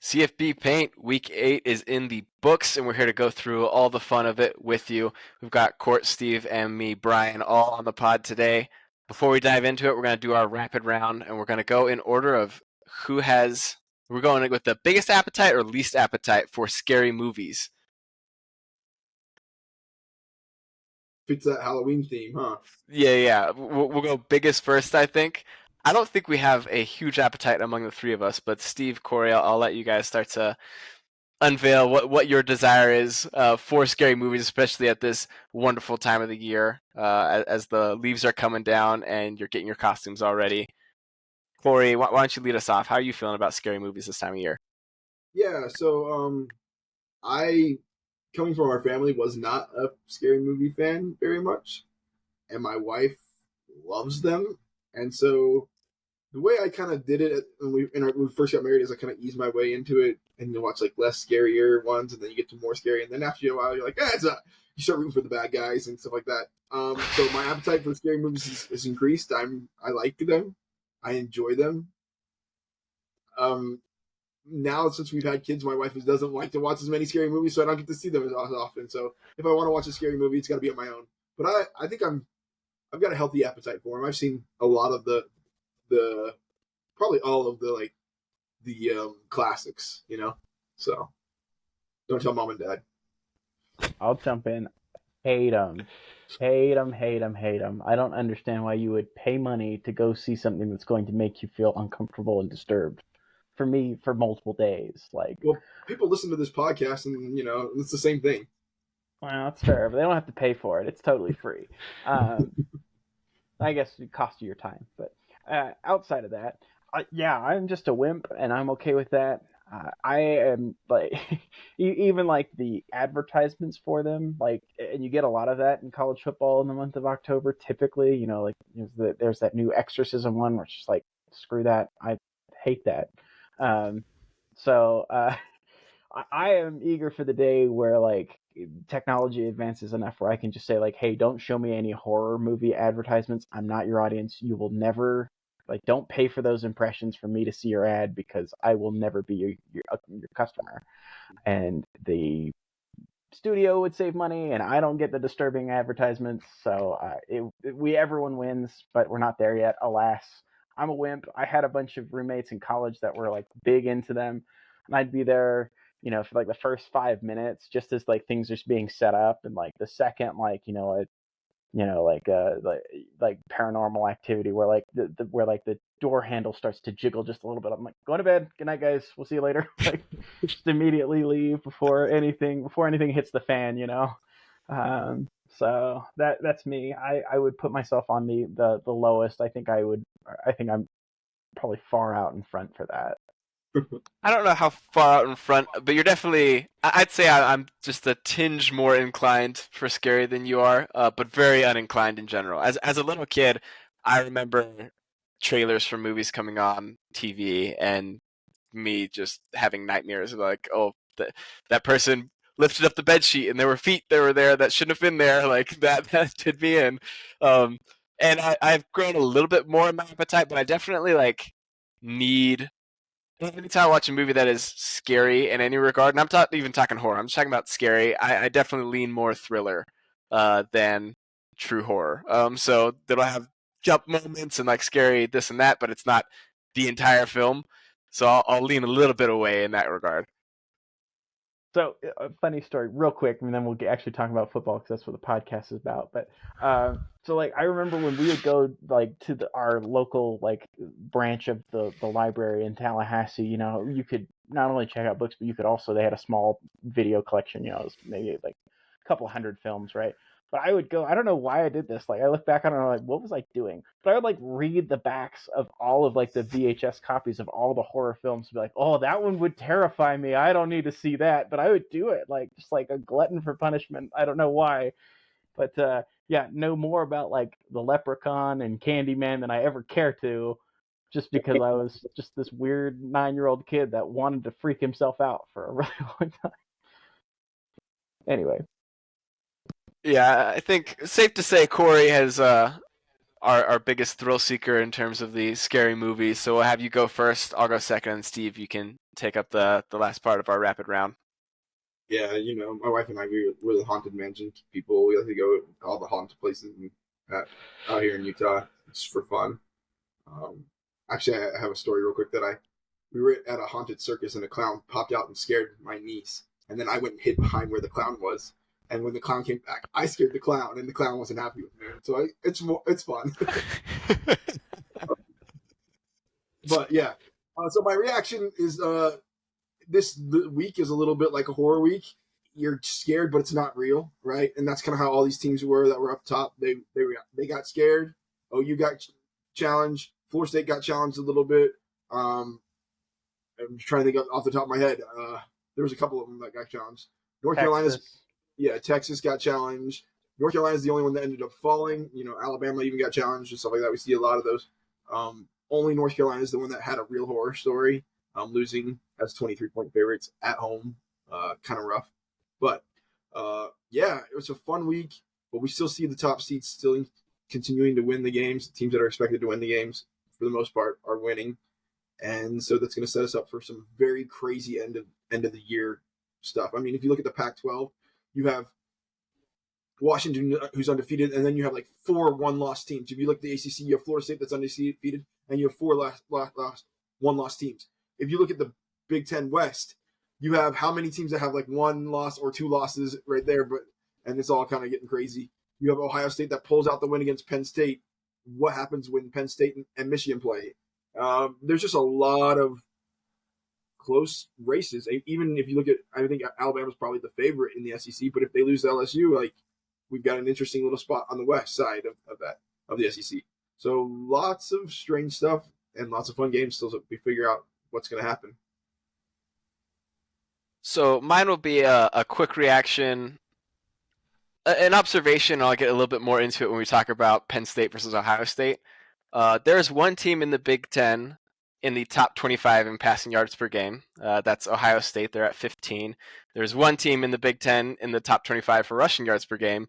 CFB Paint Week 8 is in the books, and we're here to go through all the fun of it with you. We've got Court, Steve, and me, Brian, all on the pod today. Before we dive into it, we're going to do our rapid round, and we're going to go in order of who has. We're going with the biggest appetite or least appetite for scary movies. Fits that Halloween theme, huh? Yeah. We'll go biggest first, I think. I don't think we have a huge appetite among the three of us, but Steve, Corey, I'll let you guys start to unveil what your desire is for scary movies, especially at this wonderful time of the year as the leaves are coming down and you're getting your costumes already. Corey, why don't you lead us off? How are you feeling about scary movies this time of year? Yeah, so I, coming from our family, was not a scary movie fan very much, and my wife loves them, and so the way I kind of did it when we first got married is I kind of eased my way into it, and you watch like less scarier ones, and then you get to more scary, and then after a while you're like, you start rooting for the bad guys and stuff like that. So my appetite for scary movies is increased. I like them, I enjoy them. Now since we've had kids, my wife doesn't like to watch as many scary movies, so I don't get to see them as often. So if I want to watch a scary movie, it's got to be on my own. But I think I've got a healthy appetite for them. I've seen a lot of the probably all of the classics, So don't tell mom and dad. I'll jump in. Hate them. Hate them, hate them, hate them. I don't understand why you would pay money to go see something that's going to make you feel uncomfortable and disturbed. For me, for multiple days. Well, people listen to this podcast and, it's the same thing. Well, that's fair, but they don't have to pay for it. It's totally free. I guess it costs you your time. But outside of that, I'm just a wimp, and I'm okay with that. I am even the advertisements for them, and you get a lot of that in college football in the month of October. Typically, there's that new exorcism one, which is screw that. I hate that. I am eager for the day where technology advances enough where I can just say hey, don't show me any horror movie advertisements. I'm not your audience. You will never. Don't pay for those impressions for me to see your ad because I will never be your customer. And the studio would save money, and I don't get the disturbing advertisements. So everyone wins, but we're not there yet. Alas, I'm a wimp. I had a bunch of roommates in college that were big into them, and I'd be there, for the first 5 minutes, just as things are being set up, and the second, Paranormal Activity where the door handle starts to jiggle just a little bit. I'm like, going to bed. Good night, guys. We'll see you later. Just immediately leave before anything hits the fan. So that's me. I would put myself on the lowest. I think I'm probably far out in front for that. I don't know how far out in front, but you're definitely. I'd say I'm just a tinge more inclined for scary than you are, but very uninclined in general. As a little kid, I remember trailers for movies coming on TV and me just having nightmares that person lifted up the bed sheet and there were feet that were there that shouldn't have been there, that did me in. And I've grown a little bit more in my appetite, but I definitely need. Anytime I watch a movie that is scary in any regard, and I'm not even talking horror, I'm just talking about scary, I definitely lean more thriller than true horror. So it'll have jump moments and scary this and that, but it's not the entire film. So I'll lean a little bit away in that regard. So a funny story, real quick, and then we'll actually talk about football because that's what the podcast is about. But I remember when we would go to our local branch of the library in Tallahassee. You could not only check out books, but you could also, they had a small video collection. It was maybe a couple hundred films, right? But I would go. I don't know why I did this. I look back on it, what was I doing? But I would read the backs of all of the VHS copies of all the horror films. To be oh, that one would terrify me. I don't need to see that. But I would do it, just a glutton for punishment. I don't know why. But know more about the Leprechaun and Candyman than I ever care to, just because I was just this weird 9-year-old kid that wanted to freak himself out for a really long time. Anyway. Yeah, I think it's safe to say Corey has our biggest thrill seeker in terms of the scary movies. So we'll have you go first. I'll go second, and Steve, you can take up the last part of our rapid round. Yeah, my wife and I, we're the haunted mansion people. We like to go to all the haunted places out here in Utah just for fun. Um, Actually, I have a story real quick that we were at a haunted circus and a clown popped out and scared my niece, and then I went and hid behind where the clown was. And when the clown came back, I scared the clown, and the clown wasn't happy with me. So it's fun. But yeah, so my reaction is this week is a little bit like a horror week. You're scared, but it's not real, right? And that's kind of how all these teams were that were up top. They got scared. OU got challenged. Florida State got challenged a little bit. I'm trying to think off the top of my head. There was a couple of them that got challenged. Texas got challenged. North Carolina is the only one that ended up falling. Alabama even got challenged and stuff like that. We see a lot of those. Only North Carolina is the one that had a real horror story, losing as 23-point favorites at home. Kind of rough. But, yeah, it was a fun week. But we still see the top seeds still continuing to win the games. The teams that are expected to win the games, for the most part, are winning. And so that's going to set us up for some very crazy end of the year stuff. I mean, if you look at the Pac-12, you have Washington, who's undefeated, and then you have like 4 one-loss teams. If you look at the ACC, you have Florida State that's undefeated, and you have 4 one-loss teams. If you look at the Big Ten West, you have how many teams that have like 1 loss or 2 losses right there, and it's all kind of getting crazy. You have Ohio State that pulls out the win against Penn State. What happens when Penn State and Michigan play? There's just a lot of close races. Even if you look at, I think Alabama's probably the favorite in the SEC, but if they lose to LSU, like, we've got an interesting little spot on the west side of the SEC. So lots of strange stuff and lots of fun games still to figure out what's going to happen. So mine will be a quick reaction, an observation. I'll get a little bit more into it when we talk about Penn State versus Ohio State. There's one team in the Big Ten in the top 25 in passing yards per game. That's Ohio State. They're at 15. There's one team in the Big Ten in the top 25 for rushing yards per game.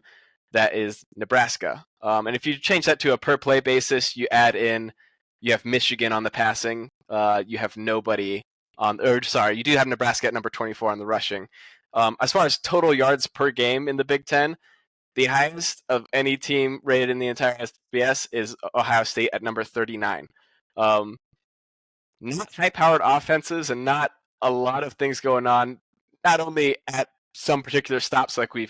That is Nebraska. And if you change that to a per play basis, you have Michigan on the passing. You have nobody you do have Nebraska at number 24 on the rushing. As far as total yards per game in the Big Ten, the highest of any team rated in the entire FBS is Ohio State at number 39. Not high-powered offenses and not a lot of things going on, not only at some particular stops like we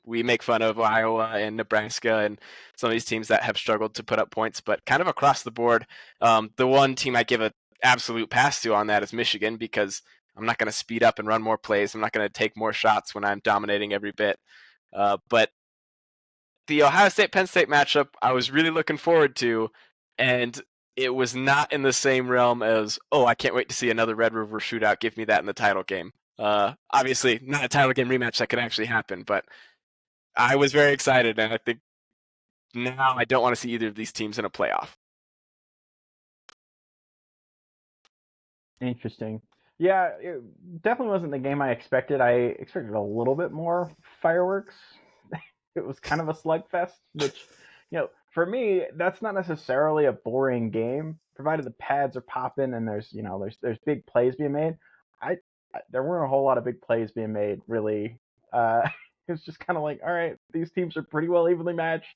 make fun of Iowa and Nebraska and some of these teams that have struggled to put up points, but kind of across the board. The one team I give an absolute pass to on that is Michigan, because I'm not going to speed up and run more plays. I'm not going to take more shots when I'm dominating every bit. But the Ohio State-Penn State matchup I was really looking forward to, and it was not in the same realm as, I can't wait to see another Red River shootout. Give me that in the title game. Obviously, not a title game rematch that could actually happen, but I was very excited, and I think now I don't want to see either of these teams in a playoff. Interesting. Yeah, it definitely wasn't the game I expected. I expected a little bit more fireworks. It was kind of a slugfest, which, for me, that's not necessarily a boring game, provided the pads are popping and there's big plays being made. There weren't a whole lot of big plays being made, really. It's just kind of like, all right, these teams are pretty well evenly matched,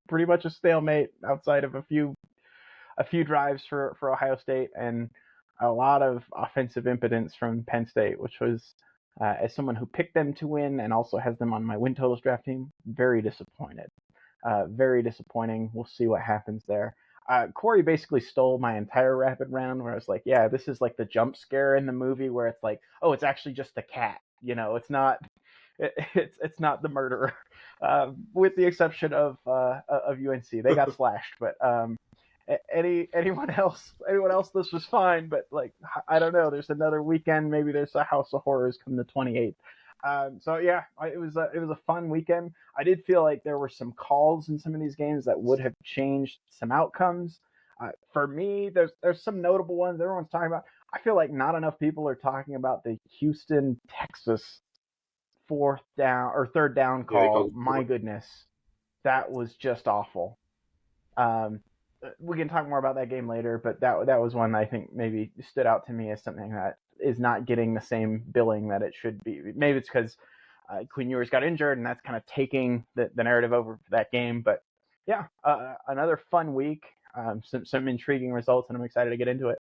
pretty much a stalemate outside of a few drives for Ohio State, and a lot of offensive impotence from Penn State, which was, as someone who picked them to win and also has them on my win totals draft team, very disappointed. Very disappointing. We'll see what happens there. Corey basically stole my entire rapid round, where I was like, yeah, this is like the jump scare in the movie where it's like, oh, it's actually just the cat. It's not the murderer, with the exception of UNC. They got slashed, but anyone else, this was fine. But like, I don't know. There's another weekend. Maybe there's a House of Horrors come the 28th. So yeah, it was a fun weekend. I did feel like there were some calls in some of these games that would have changed some outcomes. For me, there's some notable ones everyone's talking about. I feel like not enough people are talking about the Houston, Texas third down call. My goodness. that was just awful. We can talk more about that game later, but that was one that I think maybe stood out to me as something that is not getting the same billing that it should be. Maybe it's because Quinn Ewers got injured, and that's kind of taking the narrative over for that game. But yeah, another fun week, some intriguing results, and I'm excited to get into it.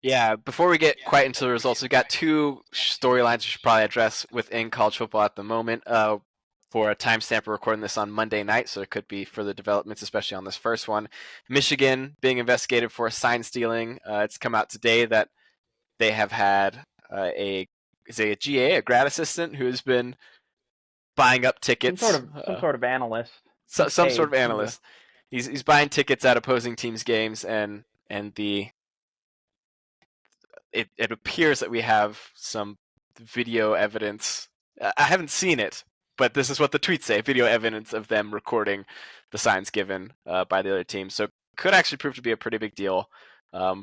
Yeah, before we get quite into the results, we've got two storylines we should probably address within college football at the moment. For a timestamp, we're recording this on Monday night, so it could be further developments, especially on this first one. Michigan being investigated for sign stealing. It's come out today that they have had a GA, a grad assistant, who has been buying up tickets. Some sort of analyst. Some sort of analyst. He's buying tickets at opposing teams' games, and it appears that we have some video evidence. I haven't seen it, but this is what the tweets say: video evidence of them recording the signs given by the other team. So it could actually prove to be a pretty big deal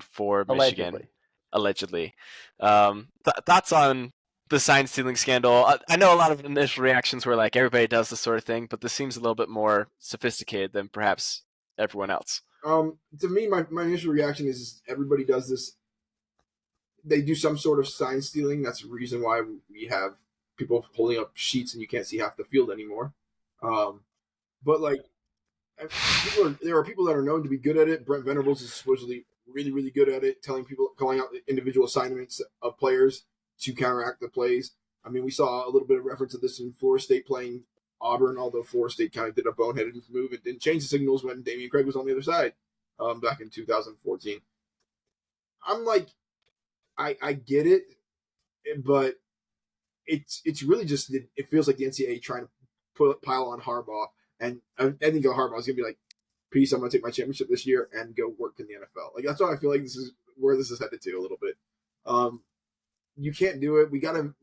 for Michigan. Allegedly. Thoughts on the sign stealing scandal? I know a lot of initial reactions were like, everybody does this sort of thing, but this seems a little bit more sophisticated than perhaps everyone else. To me, my initial reaction is everybody does this. They do some sort of sign stealing. That's the reason why we have people holding up sheets and you can't see half the field anymore. But like, there are people that are known to be good at it. Brent Venables is supposedly really, really good at it, calling out individual assignments of players to counteract the plays. I mean, we saw a little bit of reference to this in Florida State playing Auburn, although Florida State kind of did a boneheaded move and didn't change the signals when Damian Craig was on the other side back in 2014. I'm like, I get it, but it's really just, it feels like the NCAA trying to pile on Harbaugh, and I think Harbaugh is gonna be like, peace, I'm gonna take my championship this year and go work in the NFL. Like, that's why I feel like this is where this is headed to a little bit. You can't do it. We gotta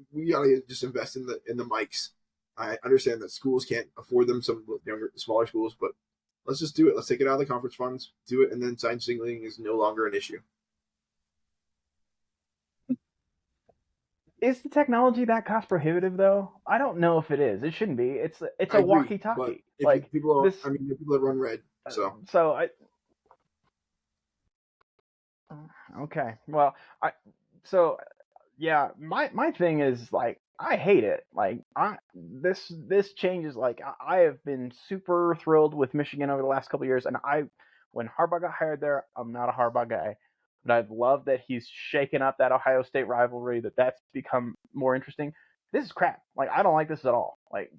just invest in the mics. I understand that schools can't afford them, some younger, smaller schools, but let's just do it. Let's take it out of the conference funds, do it, and then sign signaling is no longer an issue. Is the technology that cost prohibitive though? I don't know if it is. It shouldn't be. It's a walkie-talkie. Like people that run red. Okay. Well, my thing is like, I hate it. Like, this changes. Like, I have been super thrilled with Michigan over the last couple of years, and when Harbaugh got hired there, I'm not a Harbaugh guy. But I've loved that he's shaken up that Ohio State rivalry, that's become more interesting. This is crap. Like, I don't like this at all. Like,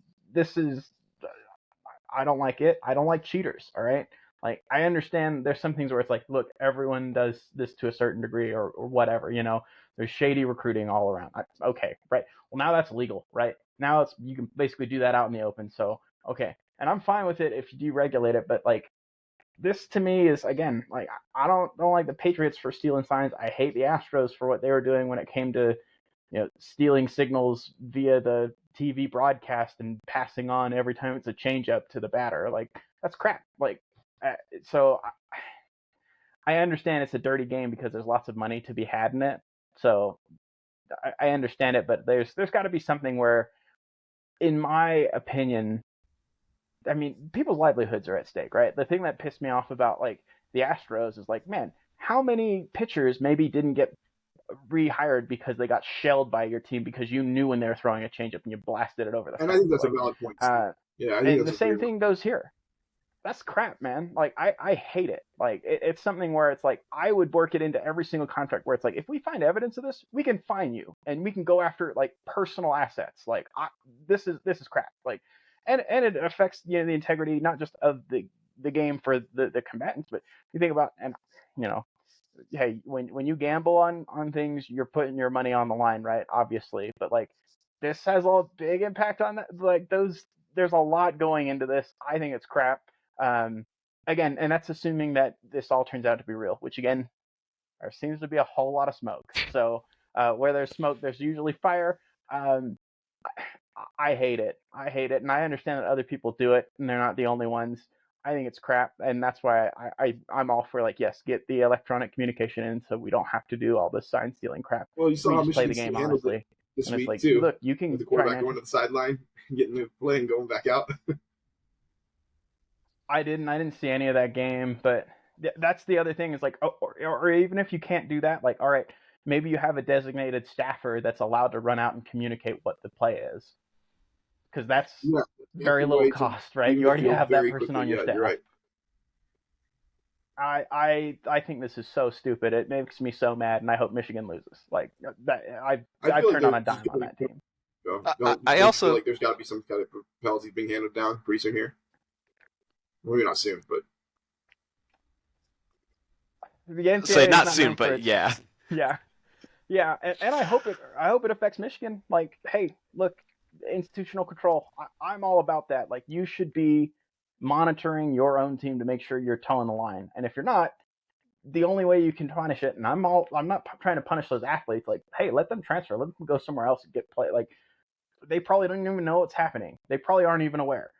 I don't like it. I don't like cheaters, all right? Like, I understand there's some things where it's like, look, everyone does this to a certain degree or whatever, There's shady recruiting all around. Okay, right. Well, now that's legal, right? Now you can basically do that out in the open. So, okay. And I'm fine with it if you deregulate it, but like, this to me is, again, like, I don't like the Patriots for stealing signs. I hate the Astros for what they were doing when it came to, stealing signals via the TV broadcast and passing on every time it's a changeup to the batter. Like, that's crap. Like, so I understand it's a dirty game because there's lots of money to be had in it. So I understand it, but there's got to be something where, in my opinion, I mean, people's livelihoods are at stake, right? The thing that pissed me off about, like, the Astros is like, man, how many pitchers maybe didn't get rehired because they got shelled by your team because you knew when they were throwing a changeup and you blasted it over the fence. And I think that's a valid point. Yeah, I think and the same thing goes here. That's crap, man. Like, I hate it. Like, it's something where it's like, I would work it into every single contract where it's like, if we find evidence of this, we can fine you and we can go after, like, personal assets. Like, this is crap. Like, and it affects, the integrity not just of the game for the combatants, but you think about, and hey, when you gamble on things, you're putting your money on the line, right? Obviously, but like, this has a big impact on that. Like, there's a lot going into this. I think it's crap. Again, and that's assuming that this all turns out to be real, which, again, there seems to be a whole lot of smoke. So where there's smoke, there's usually fire. I hate it. And I understand that other people do it, and they're not the only ones. I think it's crap, and that's why I'm all for, like, yes, get the electronic communication in so we don't have to do all this sign stealing crap. Well, you saw how play the game honestly. This week, like, too. Look, you can with the quarterback going to the sideline, getting the play and going back out. I didn't see any of that game, but that's the other thing is like, or even if you can't do that, like, all right, maybe you have a designated staffer that's allowed to run out and communicate what the play is, because that's Yeah, you have very a little way to cost, right? leave You the already field have that very person quickly. on your Yeah, you're staff. right. I think this is so stupid. It makes me so mad, and I hope Michigan loses. Like that, I I've feel like turned on there's a dime on going that team. I don't you feel also like there's got to be some kind of penalties being handed down pretty soon here? Maybe not soon, but The say NCAA is not not soon, known for but its yeah. yeah. Yeah, and I hope it affects Michigan. Like, hey, look, institutional control. I'm all about that. Like, you should be monitoring your own team to make sure you're toeing the line. And if you're not, the only way you can punish it, and I'm not trying to punish those athletes. Like, hey, let them transfer, let them go somewhere else and get play. Like, they probably don't even know what's happening. They probably aren't even aware.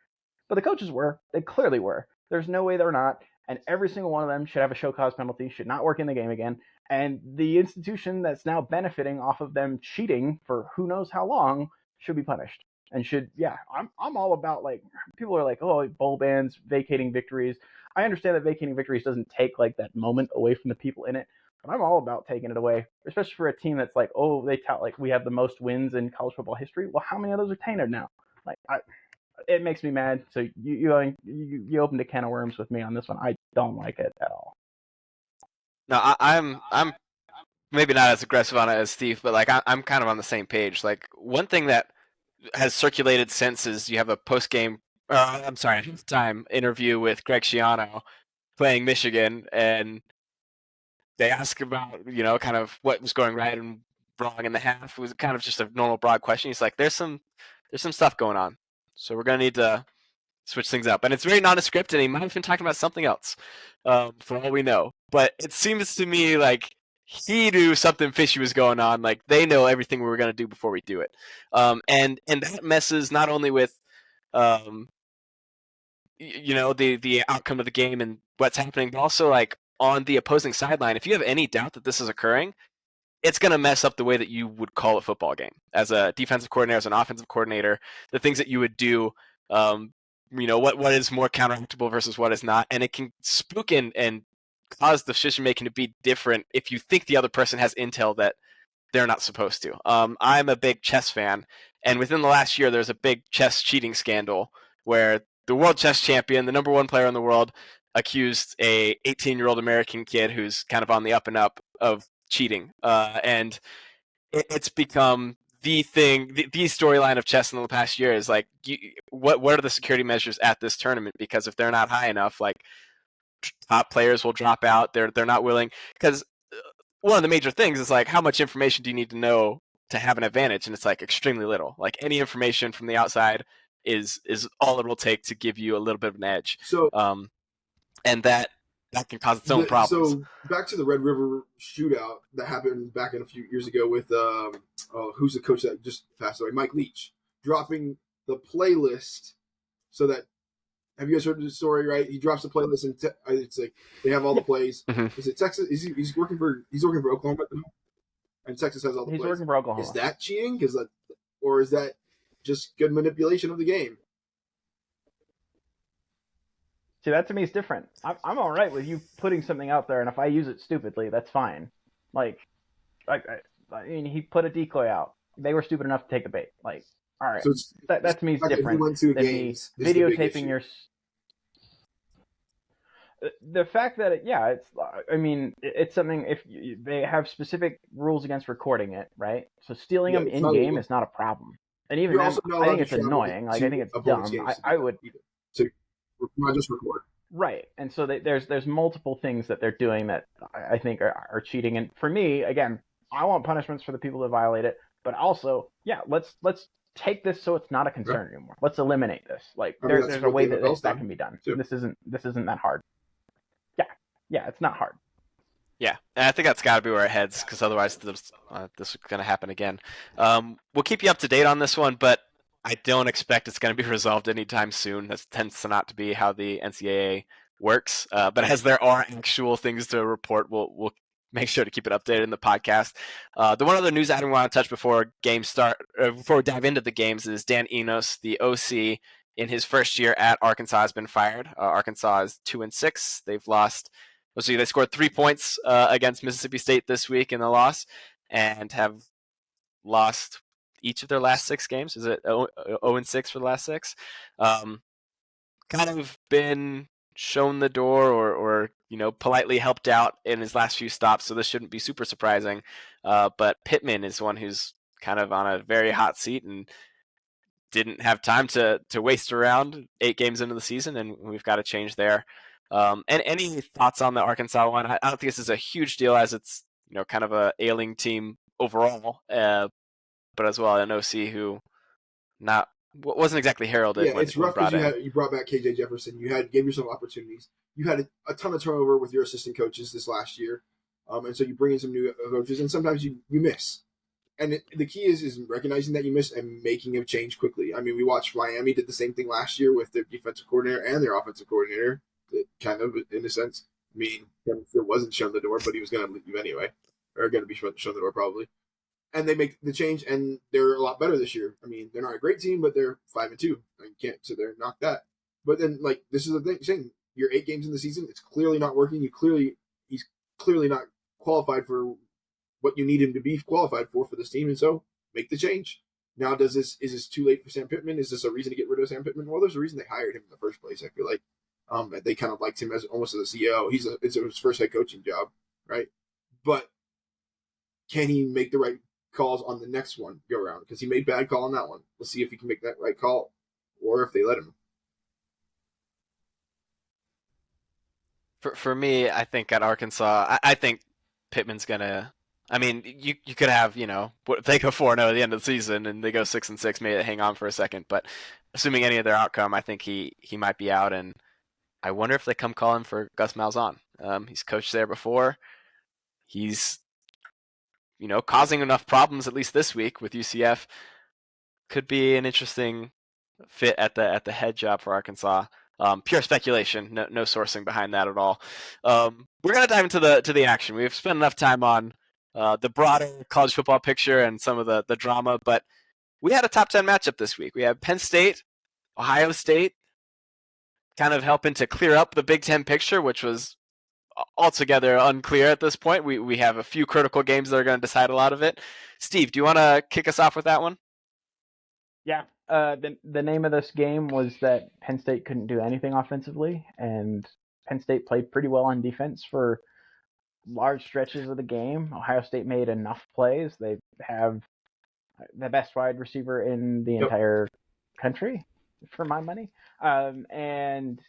But the coaches were. They clearly were. There's no way they're not. And every single one of them should have a show cause penalty, should not work in the game again. And the institution that's now benefiting off of them cheating for who knows how long should be punished. And should, yeah, I'm all about, like, people are like, oh, bowl bans, vacating victories. I understand that vacating victories doesn't take like that moment away from the people in it, but I'm all about taking it away, especially for a team that's like, oh, they tout like we have the most wins in college football history. Well, how many of those are tainted now? Like, it makes me mad. So you opened a can of worms with me on this one. I don't like it at all. No, I'm maybe not as aggressive on it as Steve, but like I'm kind of on the same page. Like one thing that has circulated since is you have a post game, I'm sorry, halftime interview with Greg Schiano playing Michigan, and they ask about kind of what was going right and wrong in the half. It was kind of just a normal broad question. He's like, there's some stuff going on, so we're gonna need to switch things up. And it's very nondescript, and he might have been talking about something else, for all we know. But it seems to me like he knew something fishy was going on. Like they know everything we were going to do before we do it, and that messes not only with, um, the outcome of the game and what's happening, but also like on the opposing sideline. If you have any doubt that this is occurring, it's going to mess up the way that you would call a football game as a defensive coordinator, as an offensive coordinator, the things that you would do. Um, what is more counteractable versus what is not, and it can spook and cause the decision making to be different if you think the other person has intel that they're not supposed to. I'm a big chess fan, and within the last year, there's a big chess cheating scandal where the world chess champion, the number one player in the world, accused a 18-year-old American kid who's kind of on the up and up of cheating, and it's become the thing, the storyline of chess in the past year is like, what are the security measures at this tournament? Because if they're not high enough, like top players will drop out. They're not willing, because one of the major things is like how much information do you need to know to have an advantage, and it's like extremely little. Like any information from the outside is all it will take to give you a little bit of an edge, so and that can cause its own problems. so back to the Red River shootout that happened back in a few years ago with who's the coach that just passed away, Mike Leach, dropping the playlist so that. Have you guys heard the story? Right, he drops the playlist and it's like they have all the plays. Mm-hmm. Is it Texas? He's working for Oklahoma at the moment, and Texas has all the He's plays. working for Oklahoma. Is that cheating? Or is that just good manipulation of the game? See, that to me is different. I'm all right with you putting something out there, and if I use it stupidly, that's fine. Like, I mean, he put a decoy out. They were stupid enough to take the bait. Like, all right, So that to me is different went to than me games is the big videotaping issue. your. The fact that it's. I mean, it's something. If they have specific rules against recording it, right? So stealing them in game is not a problem. And even You're then, also not I allowed think to it's travel annoying. Like, I think it's opponents' dumb. games to do I that would. either. To not just record. Right, and so there's multiple things that they're doing that I think are cheating. And for me, again, I want punishments for the people that violate it, but also, yeah, let's take this so it's not a concern anymore. Let's eliminate this. Like, I mean, there's a way that can be done. too. This isn't that hard. Yeah, it's not hard. Yeah, and I think that's got to be where it heads, because otherwise this is going to happen again. We'll keep you up to date on this one, but I don't expect it's going to be resolved anytime soon. That tends to not to be how the NCAA works. But as there are actual things to report, we'll make sure to keep it updated in the podcast. The one other news item we want to touch before games start, before we dive into the games, is Dan Enos, the OC in his first year at Arkansas has been fired. Arkansas is 2-6. They've lost. Let's see, they scored 3 points against Mississippi State this week in the loss, and have lost each of their last 6 games. Is it 0-6 for the last 6? Kind of been shown the door, or politely helped out in his last few stops, so this shouldn't be super surprising. But Pittman is one who's kind of on a very hot seat and didn't have time to waste around 8 games into the season, and we've got to change there. And any thoughts on the Arkansas one? I don't think this is a huge deal, as it's kind of a ailing team overall, but as well an OC who not wasn't exactly heralded when it's rough brought because in. you brought back KJ Jefferson. Gave yourself opportunities. You had a ton of turnover with your assistant coaches this last year, and so you bring in some new coaches, and sometimes you miss. And the key is recognizing that you miss and making a change quickly. I mean, we watched Miami did the same thing last year with their defensive coordinator and their offensive coordinator, kind of in a sense. I mean, it wasn't shown the door, but he was going to leave anyway, or going to be shown the door probably. And they make the change, and they're a lot better this year. I mean, they're not a great team, but they're 5-2. I can't sit there and knock that. But then, this is the thing: you're 8 games in the season. It's clearly not working. He's clearly not qualified for what you need him to be qualified for this team, and so make the change. Now, is this too late for Sam Pittman? Is this a reason to get rid of Sam Pittman? Well, there's a reason they hired him in the first place. I feel like they kind of liked him as almost as a CEO. It's his first head coaching job, right? But can he make the right calls on the next one go around? Because he made bad call on that one. Let's see if he can make that right call, or if they let him. For me, I think at Arkansas, I think Pittman's gonna. I mean, you could have if they go 4-0 at the end of the season and they go 6-6, maybe they hang on for a second. But assuming any of their outcome, I think he might be out, and I wonder if they come calling for Gus Malzahn. He's coached there before. He's causing enough problems at least this week with UCF. Could be an interesting fit at the head job for Arkansas. Pure speculation, no sourcing behind that at all. We're gonna dive into the action. We've spent enough time on the broader college football picture and some of the drama, but we had a top 10 matchup this week. We have Penn State, Ohio State, kind of helping to clear up the Big Ten picture, which was altogether unclear at this point. We have a few critical games that are going to decide a lot of it. Steve, do you want to kick us off with that one? Yeah. The name of this game was that Penn State couldn't do anything offensively, and Penn State played pretty well on defense for large stretches of the game. Ohio State made enough plays. They have the best wide receiver in the entire country, for my money. And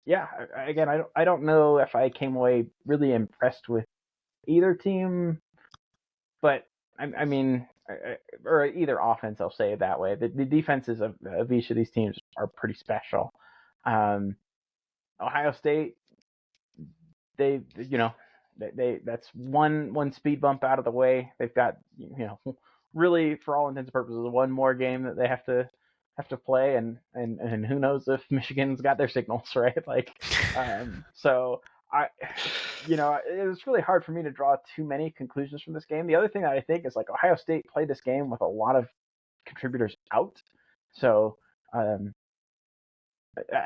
yeah, again, I don't know if I came away really impressed with either team, but I mean, or either offense, I'll say it that way. The defenses of each of these teams are pretty special. Ohio State, they that's one speed bump out of the way. They've got really, for all intents and purposes, one more game that they have to play, and who knows if Michigan's got their signals right. So it was really hard for me to draw too many conclusions from this game. The other thing that I think is Ohio State played this game with a lot of contributors out, so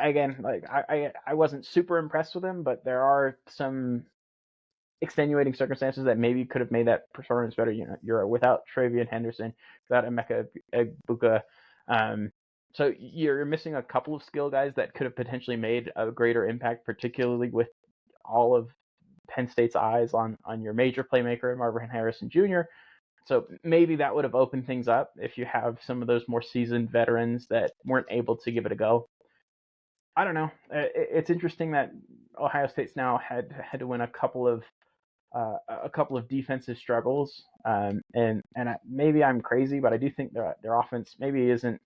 again, I wasn't super impressed with him, but there are some extenuating circumstances that maybe could have made that performance better. You're without Travion Henderson, without Emeka Egbuka. So you're missing a couple of skill guys that could have potentially made a greater impact, particularly with all of Penn State's eyes on your major playmaker, Marvin Harrison Jr. So maybe that would have opened things up if you have some of those more seasoned veterans that weren't able to give it a go. I don't know. It's interesting that Ohio State's now had to win a couple of defensive struggles, and maybe I'm crazy, but I do think their offense maybe isn't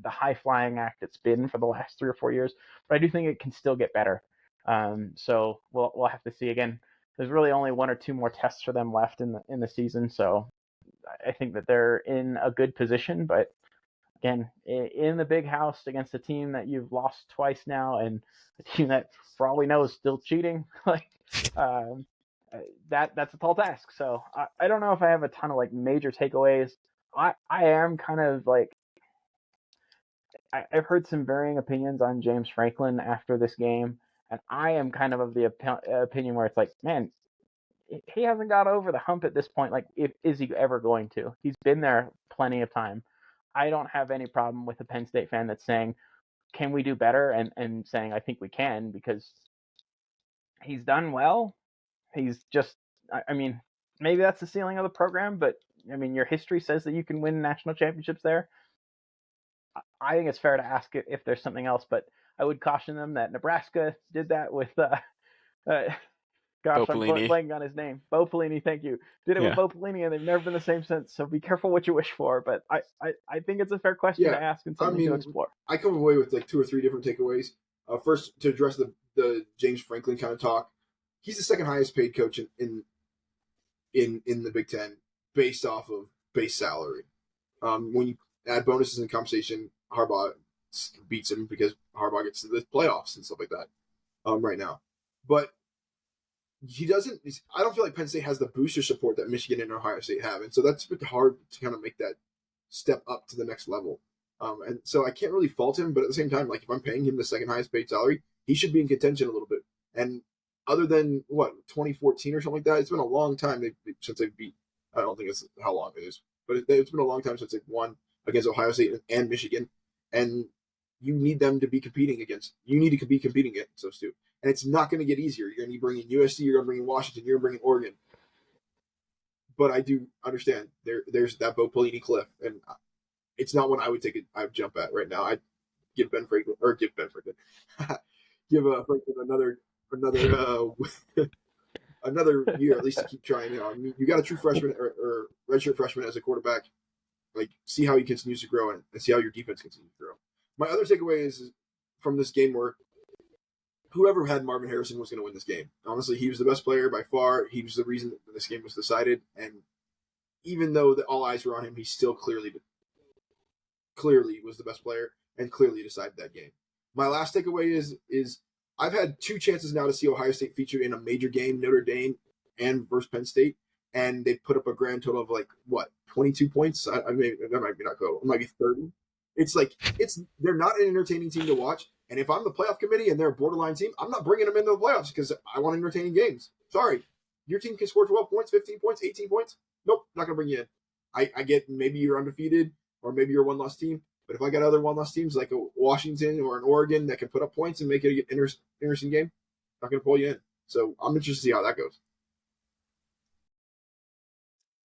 the high flying act it's been for the last 3 or 4 years, but I do think it can still get better. So we'll have to see. Again, there's really only 1 or 2 more tests for them left in the season, so I think that they're in a good position. But again, in the big house against a team that you've lost twice now, and a team that, for all we know, is still cheating, that's a tall task. So I don't know if I have a ton of major takeaways. I am kind of I've heard some varying opinions on James Franklin after this game, and I am kind of the opinion where it's like, man, he hasn't got over the hump at this point. Like, is he ever going to? He's been there plenty of time. I don't have any problem with a Penn State fan that's saying, can we do better? And saying, I think we can, because he's done well. He's just, I mean, maybe that's the ceiling of the program, but I mean, your history says that you can win national championships there. I think it's fair to ask if there's something else, but I would caution them that Nebraska did that with, gosh, Bo I'm Pelini. blanking on his name. Bo Pelini, thank you. Did it with Bo Pelini, and they've never been the same since. So be careful what you wish for. But I think it's a fair question to ask and something to explore. I come away with like 2 or 3 different takeaways. First, to address the James Franklin kind of talk, he's the second highest paid coach in the Big Ten based off of base salary. When you add bonuses and compensation, Harbaugh beats him because Harbaugh gets to the playoffs and stuff like that right now. But he doesn't. I don't feel like Penn State has the booster support that Michigan and Ohio State have, and so that's a bit hard to kind of make that step up to the next level. And so I can't really fault him, but at the same time, like if I'm paying him the second highest paid salary, he should be in contention a little bit. And other than 2014 or something like that, it's been a long time since they've beat. I don't think it's how long it is, but it's been a long time since they've won against Ohio State and Michigan, and you need them to be competing against. You need to be competing against those two, and it's not going to get easier. You're going to be bringing USC, you're going to bring Washington, you're going to bring Oregon. But I do understand there's that Bo Pelini cliff, and it's not one I would jump at right now. I'd give Franklin, give Franklin another year at least to keep trying. You got a true freshman or redshirt freshman as a quarterback. Like, see how he continues to grow and see how your defense continues to grow. My other takeaway is from this game where whoever had Marvin Harrison was going to win this game. Honestly, he was the best player by far. He was the reason that this game was decided. And even though all eyes were on him, he still clearly was the best player and clearly decided that game. My last takeaway is I've had 2 chances now to see Ohio State featured in a major game, Notre Dame and versus Penn State, and they put up a grand total of 22 points. I mean, that might be not go. It might be 30. They're not an entertaining team to watch. And if I'm the playoff committee and they're a borderline team, I'm not bringing them into the playoffs because I want entertaining games. Sorry, your team can score 12 points, 15 points, 18 points. Nope, not going to bring you in. I get maybe you're undefeated or maybe you're a one-loss team. But if I got other one-loss teams like a Washington or an Oregon that can put up points and make it an interesting game, I'm not going to pull you in. So I'm interested to see how that goes.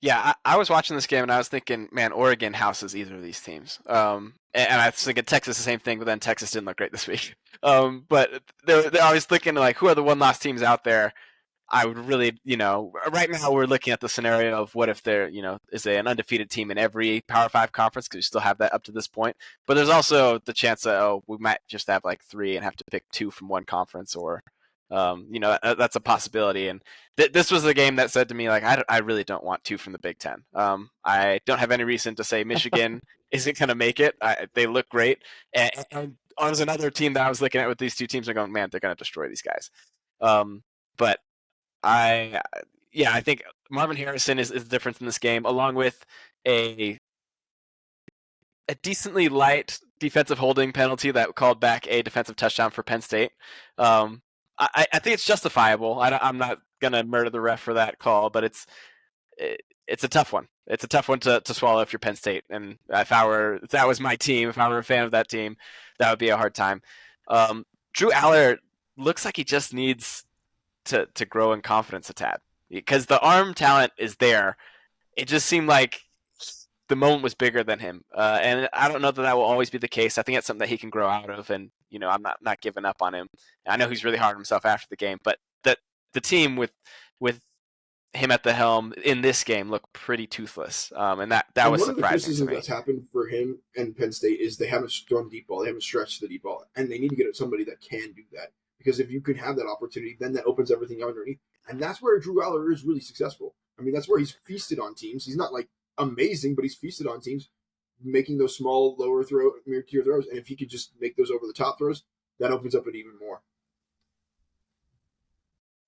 Yeah, I was watching this game and I was thinking, man, Oregon houses either of these teams. And I was thinking Texas the same thing, but then Texas didn't look great this week. But they're always thinking like, who are the one-loss teams out there? I would really, right now we're looking at the scenario of what if there, is an undefeated team in every Power 5 conference because we still have that up to this point. But there's also the chance that, we might just have 3 and have to pick 2 from one conference or, that's a possibility. And this was the game that said to me, I really don't want 2 from the Big Ten. I don't have any reason to say Michigan isn't going to make it. They look great. And there's another team that I was looking at with these 2 teams and going, man, they're going to destroy these guys. But I think Marvin Harrison is the difference in this game, along with a decently light defensive holding penalty that called back a defensive touchdown for Penn State. I think it's justifiable. I'm not gonna murder the ref for that call, but it's a tough one. It's a tough one to swallow if you're Penn State. And if that was my team, if I were a fan of that team, that would be a hard time. Drew Aller looks like he just needs to grow in confidence a tad because the arm talent is there. It just seemed like the moment was bigger than him, and I don't know that will always be the case. I think it's something that he can grow out of, and I'm not giving up on him. I know he's really hard on himself after the game, but the team with him at the helm in this game looked pretty toothless, and that was surprising to me. One of the criticisms that's happened for him and Penn State is they haven't thrown the deep ball, they haven't stretched the deep ball, and they need to get somebody that can do that. Because if you can have that opportunity, then that opens everything underneath. And that's where Drew Aller is really successful. I mean, that's where he's feasted on teams. He's not amazing, but he's feasted on teams making those small, lower tier throws. And if he could just make those over the top throws, that opens up it even more.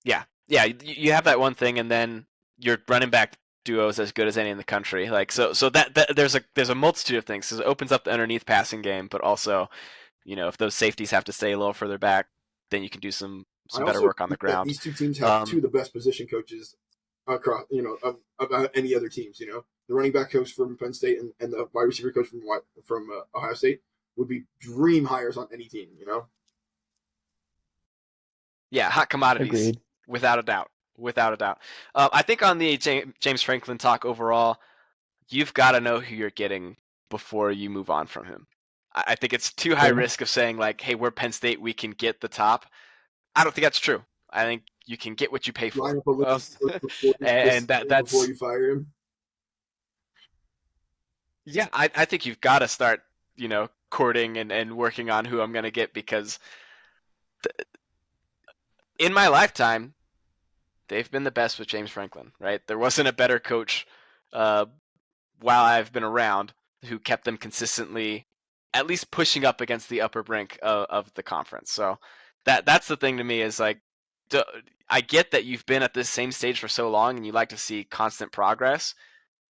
Yeah. You have that one thing, and then your running back duo is as good as any in the country. Like so that there's a multitude of things. It opens up the underneath passing game, but also, if those safeties have to stay a little further back, then you can do some I better also work on the think that ground. these two teams have two of the best position coaches across, about any other teams. The running back coach from Penn State and the wide receiver coach from Ohio State would be dream hires on any team. Yeah, hot commodities, Agreed. without a doubt. Without a doubt. I think on the James Franklin talk overall, you've got to know who you're getting before you move on from him. I think it's too high Fair enough. risk of saying, like, hey, we're Penn State, we can get the top. I don't think that's true. I think you can get what you pay for. Line up a list before And before that's, you fire him. yeah, I think you've got to start, courting and working on who I'm going to get, because in my lifetime, they've been the best with James Franklin, right? There wasn't a better coach uh, while I've been around who kept them consistently at least pushing up against the upper brink of the conference. So that's the thing to me is like, I get that you've been at this same stage for so long and you like to see constant progress,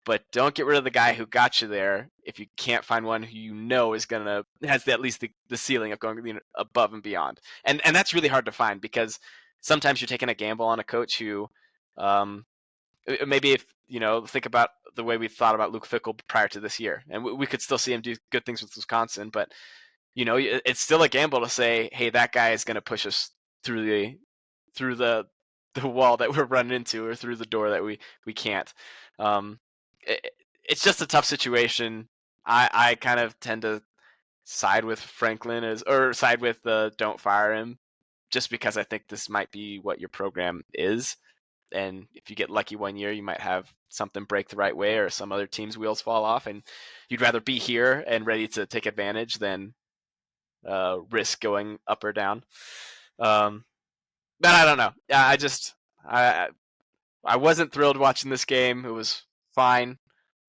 but don't get rid of the guy who got you there if you can't find one who is has at least the ceiling of going above and beyond. And that's really hard to find, because sometimes you're taking a gamble on a coach who, maybe if think about the way we thought about Luke Fickell prior to this year, and we could still see him do good things with Wisconsin, but it's still a gamble to say, hey, that guy is going to push us through the wall that we're running into, or through the door that we can't. It's just a tough situation. I kind of tend to side with Franklin or side with don't fire him, just because I think this might be what your program is. And if you get lucky one year, you might have something break the right way, or some other team's wheels fall off, and you'd rather be here and ready to take advantage than risk going up or down. But I don't know. I wasn't thrilled watching this game. It was fine,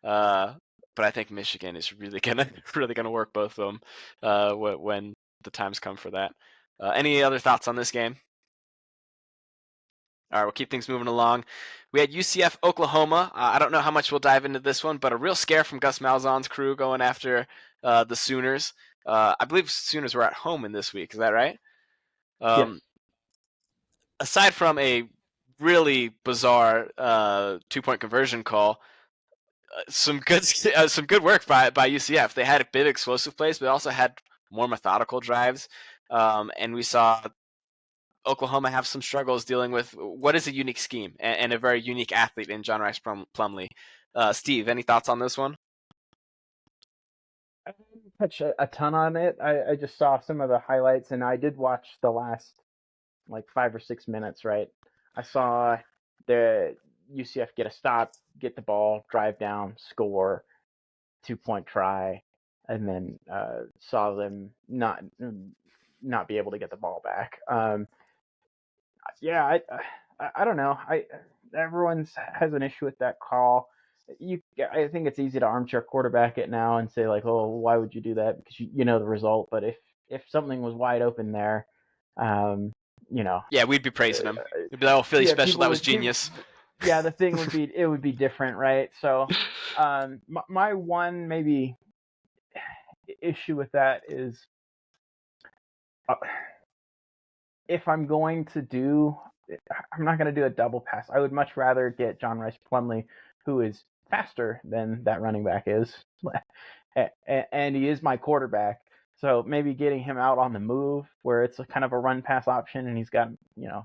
but I think Michigan is really gonna work both of them when the times come for that. Any other thoughts on this game? All right, we'll keep things moving along. We had UCF Oklahoma. I don't know how much we'll dive into this one, but a real scare from Gus Malzahn's crew going after the Sooners. I believe Sooners were at home in this week. Is that right? Yes. Aside from a really bizarre 2-point conversion call, some good work by UCF. They had a bit of explosive plays, but also had more methodical drives, and we saw Oklahoma have some struggles dealing with what is a unique scheme and a very unique athlete in John Rice Plumlee. Steve, any thoughts on this one? I didn't touch a ton on it. I just saw some of the highlights, and I did watch the last like 5 or 6 minutes. Right, I saw the UCF get a stop, get the ball, drive down, score, 2-point try, and then saw them not be able to get the ball back. Yeah, I don't know. Everyone's has an issue with that call. I think it's easy to armchair quarterback it now and say like, oh, why would you do that? Because you know the result. But if something was wide open there, um, you know, Yeah, we'd be praising him. We'd be like, oh, Philly yeah, special, people that was would genius. yeah, the thing would be different, right? So, my one maybe issue with that is, if I'm going to do, I'm not going to do a double pass. I would much rather get John Rice Plumlee, who is faster than that running back is, and he is my quarterback. So maybe getting him out on the move, where it's a kind of a run pass option, and he's got,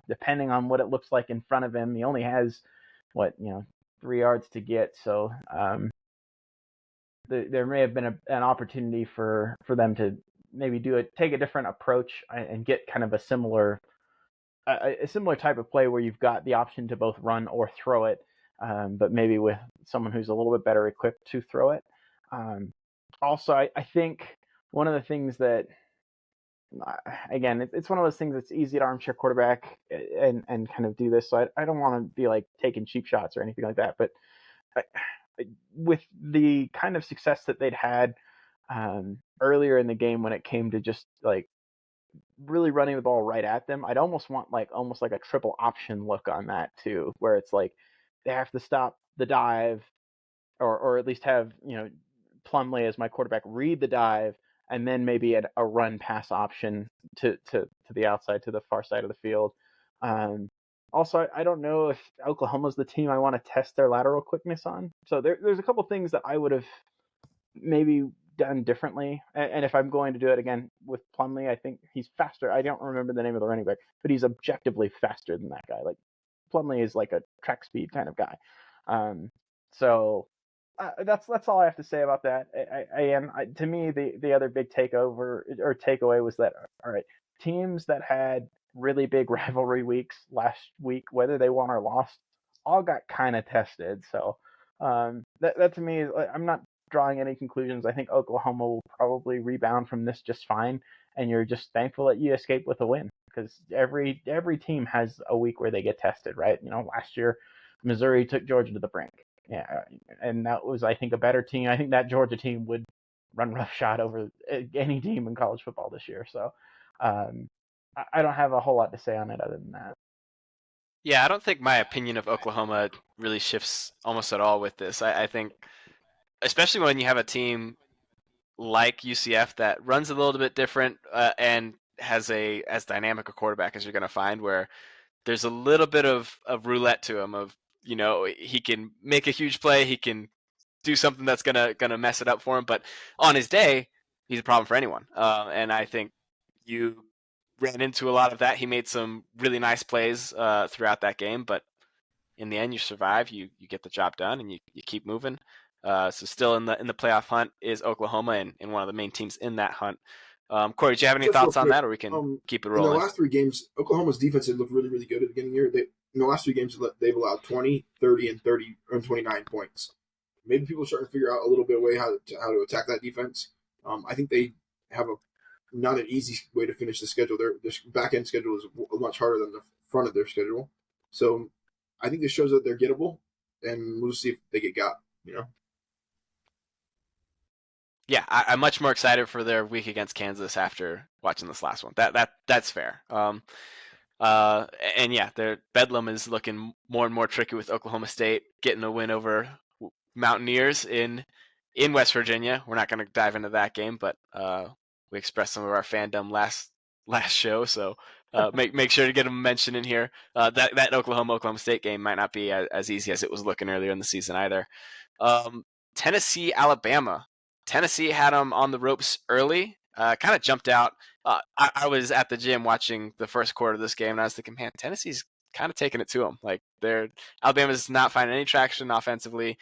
depending on what it looks like in front of him, he only has 3 yards to get. So there may have been an opportunity for them to maybe take a different approach and get kind of a similar type of play where you've got the option to both run or throw it, but maybe with someone who's a little bit better equipped to throw it. Also, I think one of the things that, again, it's one of those things that's easy to armchair quarterback and kind of do this. So I don't want to be like taking cheap shots or anything like that, but with the kind of success that they'd had earlier in the game when it came to just like really running the ball right at them, I'd almost want almost like a triple option look on that too, where it's like they have to stop the dive, or at least have Plumlee as my quarterback read the dive, and then maybe a run pass option to the outside, to the far side of the field. Also, I don't know if Oklahoma's the team I want to test their lateral quickness on. So there's a couple things that I would have maybe done differently. And if I'm going to do it again with Plumlee, I think he's faster. I don't remember the name of the running back, but he's objectively faster than that guy. Like Plumlee is like a track speed kind of guy. So that's all I have to say about that. To me, the other big takeaway was that, all right, teams that had really big rivalry weeks last week, whether they won or lost, all got kind of tested. So that to me, I'm not drawing any conclusions. I think Oklahoma will probably rebound from this just fine, and you're just thankful that you escape with a win, because every team has a week where they get tested, right? Last year Missouri took Georgia to the brink. Yeah, and that was, I think, a better team. I think that Georgia team would run roughshod over any team in college football this year. So I don't have a whole lot to say on it other than that. Yeah, I don't think my opinion of Oklahoma really shifts almost at all with this. I think, especially when you have a team like UCF that runs a little bit different and has as dynamic a quarterback as you're going to find, where there's a little bit of roulette to him. He can make a huge play, he can do something that's gonna mess it up for him, but on his day, he's a problem for anyone. And I think you ran into a lot of that. He made some really nice plays throughout that game, but in the end, you survive. You get the job done, and you keep moving. So still in the playoff hunt is Oklahoma, and one of the main teams in that hunt. Corey, do you have any Just real thoughts on quick, that, or we can keep it in the rolling? last 3 games, Oklahoma's defense had looked really, really good at the beginning of the year. In the last 3 games, they've allowed 20, 30, and 30 and 29 points. Maybe people are starting to figure out a little bit of way how to attack that defense. I think they have not an easy way to finish the schedule. Their back end schedule is much harder than the front of their schedule. So I think this shows that they're gettable, and we'll see if they get got. Yeah, I'm much more excited for their week against Kansas after watching this last one. That's fair. And yeah, their Bedlam is looking more and more tricky with Oklahoma State getting a win over Mountaineers in West Virginia. We're not going to dive into that game, but we expressed some of our fandom last show, so make sure to get a mention in here. That Oklahoma State game might not be as easy as it was looking earlier in the season either. Tennessee, Alabama. Tennessee had them on the ropes early. Kind of jumped out. I was at the gym watching the first quarter of this game, and I was thinking, man, Tennessee's kind of taking it to them. Like, Alabama's not finding any traction offensively.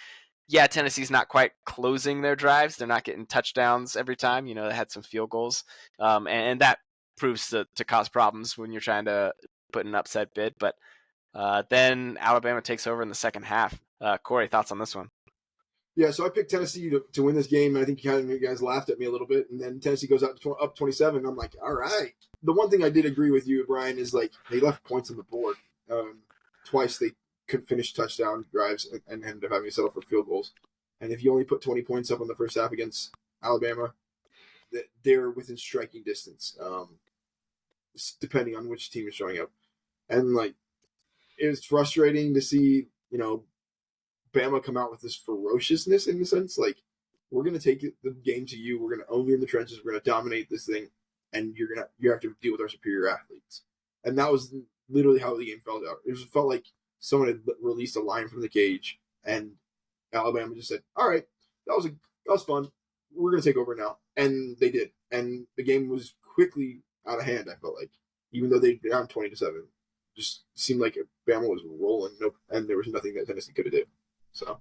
Yeah, Tennessee's not quite closing their drives. They're not getting touchdowns every time. They had some field goals, and that proves to cause problems when you're trying to put an upset bid. But then Alabama takes over in the second half. Corey, thoughts on this one? Yeah, so I picked Tennessee to win this game. I think you guys laughed at me a little bit, and then Tennessee goes up 27. I'm like, all right. The one thing I did agree with you, Brian, is like they left points on the board. Twice they could finish touchdown drives and ended up having to settle for field goals. And if you only put 20 points up in the first half against Alabama, they're within striking distance, depending on which team is showing up. And like, it was frustrating to see, Bama come out with this ferociousness in the sense, like, we're going to take the game to you. We're going to own you in the trenches. We're going to dominate this thing, and you have to deal with our superior athletes. And that was literally how the game felt out. It felt like someone had released a lion from the cage, and Alabama just said, "All right, that was fun. We're going to take over now," and they did. And the game was quickly out of hand. I felt like, even though they'd been down 20-7, just seemed like Bama was rolling. And there was nothing that Tennessee could have did. So,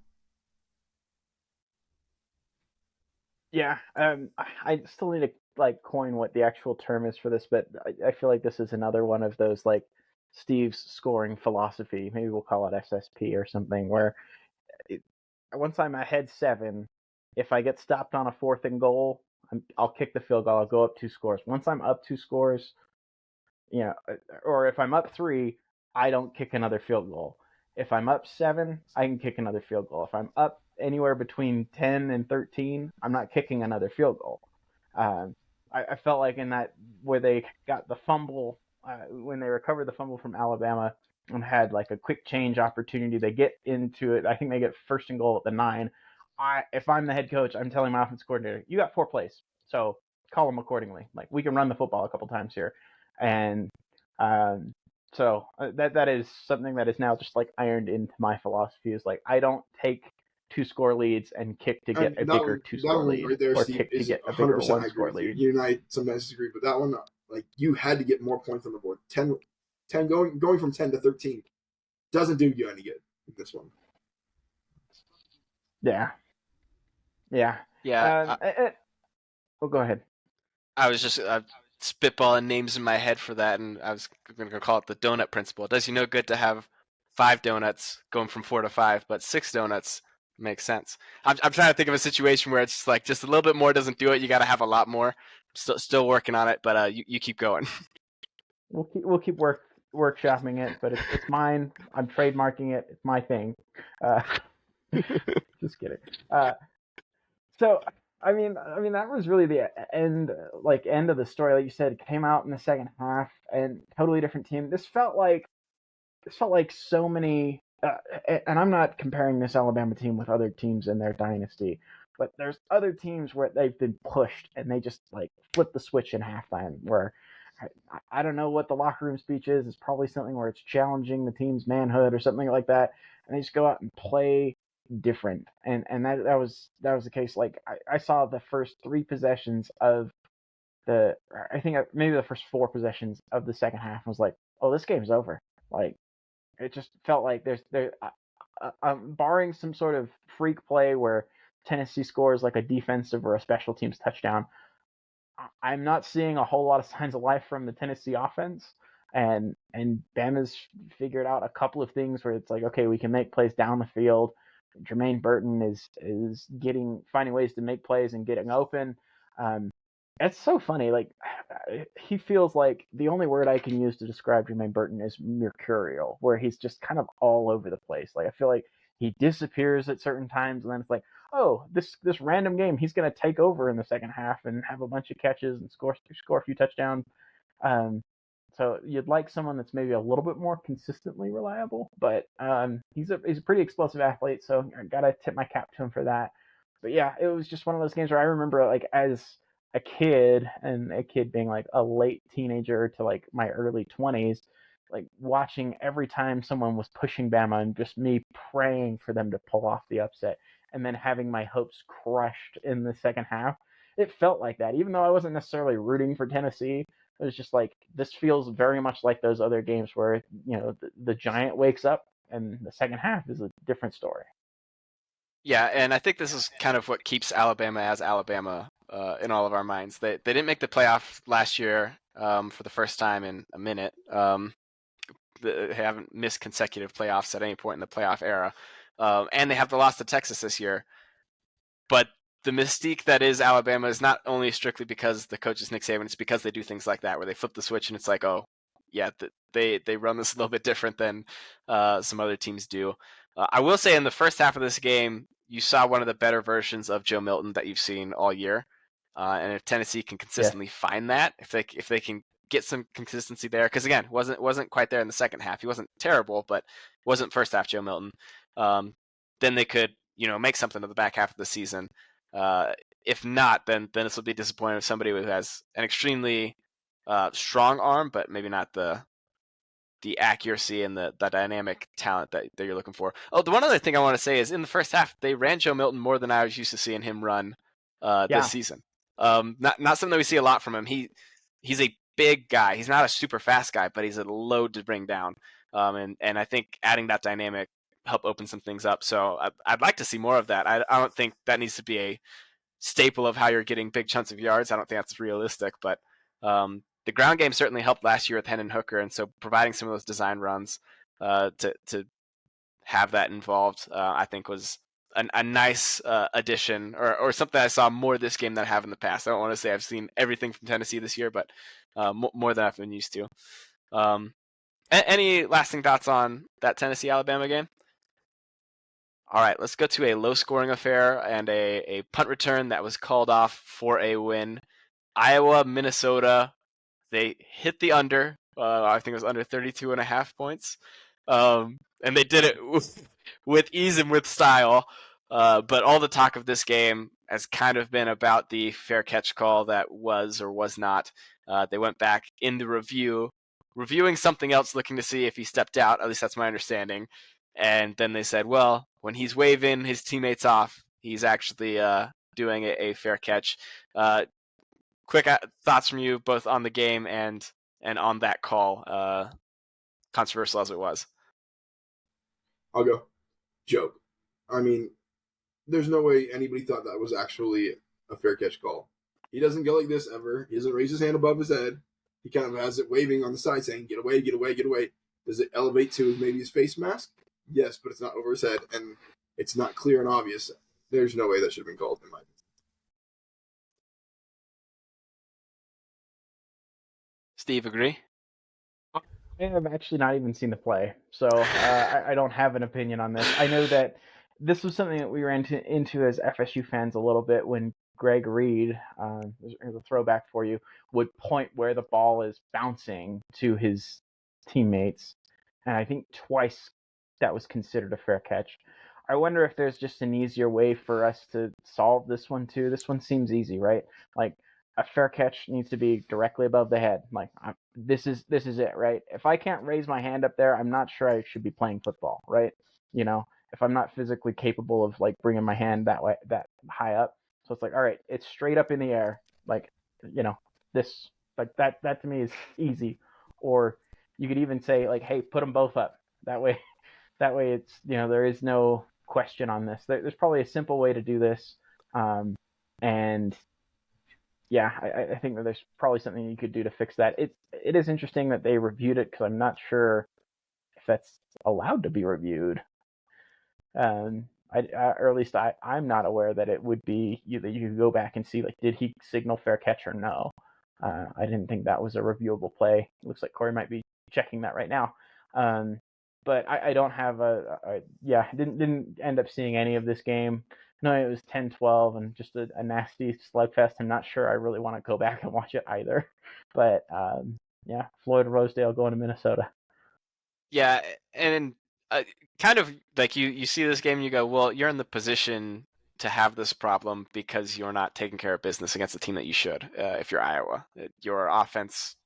yeah, I still need to coin what the actual term is for this, but I feel like this is another one of those Steve's scoring philosophy. Maybe we'll call it SSP or something. Where once I'm ahead 7, if I get stopped on a 4th and goal, I'll kick the field goal. I'll go up 2 scores. Once I'm up 2 scores, or if I'm up 3, I don't kick another field goal. If I'm up 7, I can kick another field goal. If I'm up anywhere between 10 and 13, I'm not kicking another field goal. I felt like in that, where they got the fumble, when they recovered the fumble from Alabama, and had like a quick change opportunity. They get into it. I think they get first and goal at the 9. If I'm the head coach, I'm telling my offense coordinator, you got 4 plays, so call them accordingly. Like, we can run the football a couple times here, and so that is something that is now just like ironed into my philosophy. Is like, I don't take 2-score leads and kick to get And a that bigger one, 2-score lead, right there, or Steve, kick to is get a bigger 100%. I agree 1-score with you. lead. You and I sometimes disagree, but that one, like, you had to get more points on the board. 10 going from 10 to 13 doesn't do you any good in this one. Yeah, yeah. Yeah, Oh, go ahead. I was just spitballing names in my head for that, and I was going to call it the donut principle. It does you no good to have 5 donuts going from 4 to 5, but 6 donuts makes sense. I'm trying to think of a situation where it's like just a little bit more doesn't do it. You got to have a lot more. Still working on it, but you keep going. We'll keep workshopping it, but it's mine. I'm trademarking it. It's my thing. Uh, just kidding. So I mean that was really the end of the story. Like you said, it came out in the second half, and totally different team. This felt like so many. And I'm not comparing this Alabama team with other teams in their dynasty, but there's other teams where they've been pushed and they just like flip the switch in halftime. Where I don't know what the locker room speech is. It's probably something where it's challenging the team's manhood or something like that, and they just go out and play different. And that was the case. Like, I saw the first 3 possessions of the I think maybe the first 4 possessions of the second half. I was like, oh, this game's over. Like, it just felt like barring some sort of freak play where Tennessee scores like a defensive or a special teams touchdown, I'm not seeing a whole lot of signs of life from the Tennessee offense. And Bama's figured out a couple of things where it's like, okay, we can make plays down the field. Jermaine Burton is finding ways to make plays and getting open. Um, it's so funny. Like, he feels like the only word I can use to describe Jermaine Burton is mercurial, where he's just kind of all over the place. Like, I feel like he disappears at certain times, and then it's like, oh, this random game, he's going to take over in the second half and have a bunch of catches and score a few touchdowns. Um, so you'd like someone that's maybe a little bit more consistently reliable, but he's a pretty explosive athlete, so I gotta tip my cap to him for that. But yeah, it was just one of those games where I remember, like, as a kid, and a kid being like a late teenager to like my early 20s, like watching every time someone was pushing Bama and just me praying for them to pull off the upset, and then having my hopes crushed in the second half. It felt like that, even though I wasn't necessarily rooting for Tennessee. It was just like, this feels very much like those other games where, the giant wakes up and the second half is a different story. Yeah, and I think this is kind of what keeps Alabama as Alabama in all of our minds. They didn't make the playoff last year for the first time in a minute. They haven't missed consecutive playoffs at any point in the playoff era, and they have the loss to Texas this year. But the mystique that is Alabama is not only strictly because the coach is Nick Saban; it's because they do things like that, where they flip the switch and it's like, oh, yeah, they run this a little bit different than some other teams do. I will say, in the first half of this game, you saw one of the better versions of Joe Milton that you've seen all year. And if Tennessee can Yeah. consistently find that, if they can get some consistency there, because again, wasn't quite there in the second half. He wasn't terrible, but wasn't first half Joe Milton. Then they could make something of the back half of the season. If not, then this will be disappointing with somebody who has an extremely strong arm, but maybe not the accuracy and the dynamic talent that you're looking for. Oh, the one other thing I want to say is, in the first half, they ran Joe Milton more than I was used to seeing him run this Yeah. season. Not something that we see a lot from him. He's a big guy. He's not a super fast guy, but he's a load to bring down. And I think adding that dynamic help open some things up. So I'd like to see more of that. I don't think that needs to be a staple of how you're getting big chunks of yards. I don't think that's realistic, but the ground game certainly helped last year with Hendon Hooker, and so providing some of those design runs to have that involved, I think was a nice addition, or something I saw more this game than I have in the past. I don't want to say I've seen everything from Tennessee this year, but more than I've been used to. Any lasting thoughts on that Tennessee-Alabama game? All right, let's go to a low-scoring affair and a punt return that was called off for a win. Iowa, Minnesota, they hit the under. I think it was under 32.5 points. And they did it with ease and with style. But all the talk of this game has kind of been about the fair catch call that was or was not. They went back in the reviewing something else, looking to see if he stepped out. At least that's my understanding. And then they said, well, when he's waving his teammates off, he's actually doing a fair catch. Quick thoughts from you both on the game and on that call, controversial as it was. I'll go. Joke. I mean, there's no way anybody thought that was actually a fair catch call. He doesn't go like this ever. He doesn't raise his hand above his head. He kind of has it waving on the side saying, get away, get away, get away. Does it elevate to maybe his face mask? Yes, but it's not over his head, and it's not clear and obvious. There's no way that should have been called, in my opinion. Steve, agree? I have actually not even seen the play, so I don't have an opinion on this. I know that this was something that we ran into as FSU fans a little bit when Greg Reed, here's a throwback for you, would point where the ball is bouncing to his teammates, and I think twice that was considered a fair catch. I wonder if there's just an easier way for us to solve this one too. This one seems easy, right? Like a fair catch needs to be directly above the head. Like this is it, right? If I can't raise my hand up there, I'm not sure I should be playing football, right? You know, if I'm not physically capable of like bringing my hand that way, that high up. So it's like, all right, it's straight up in the air. Like, you know, this, like that to me is easy. Or you could even say like, hey, put them both up. That way it's, you know, there is no question on this. There's probably a simple way to do this. And yeah, I think that there's probably something you could do to fix that. It is interesting that they reviewed it because I'm not sure if that's allowed to be reviewed. Or at least I'm not aware that it would be that you could go back and see like did he signal fair catch or no. I didn't think that was a reviewable play. It looks like Corey might be checking that right now. But I don't have didn't end up seeing any of this game. No, it was 10-12 and just a nasty slugfest. I'm not sure I really want to go back and watch it either. But yeah, Floyd Rosedale going to Minnesota. Yeah, and kind of like you see this game and you go, well, you're in the position to have this problem because you're not taking care of business against the team that you should. If you're Iowa, your offense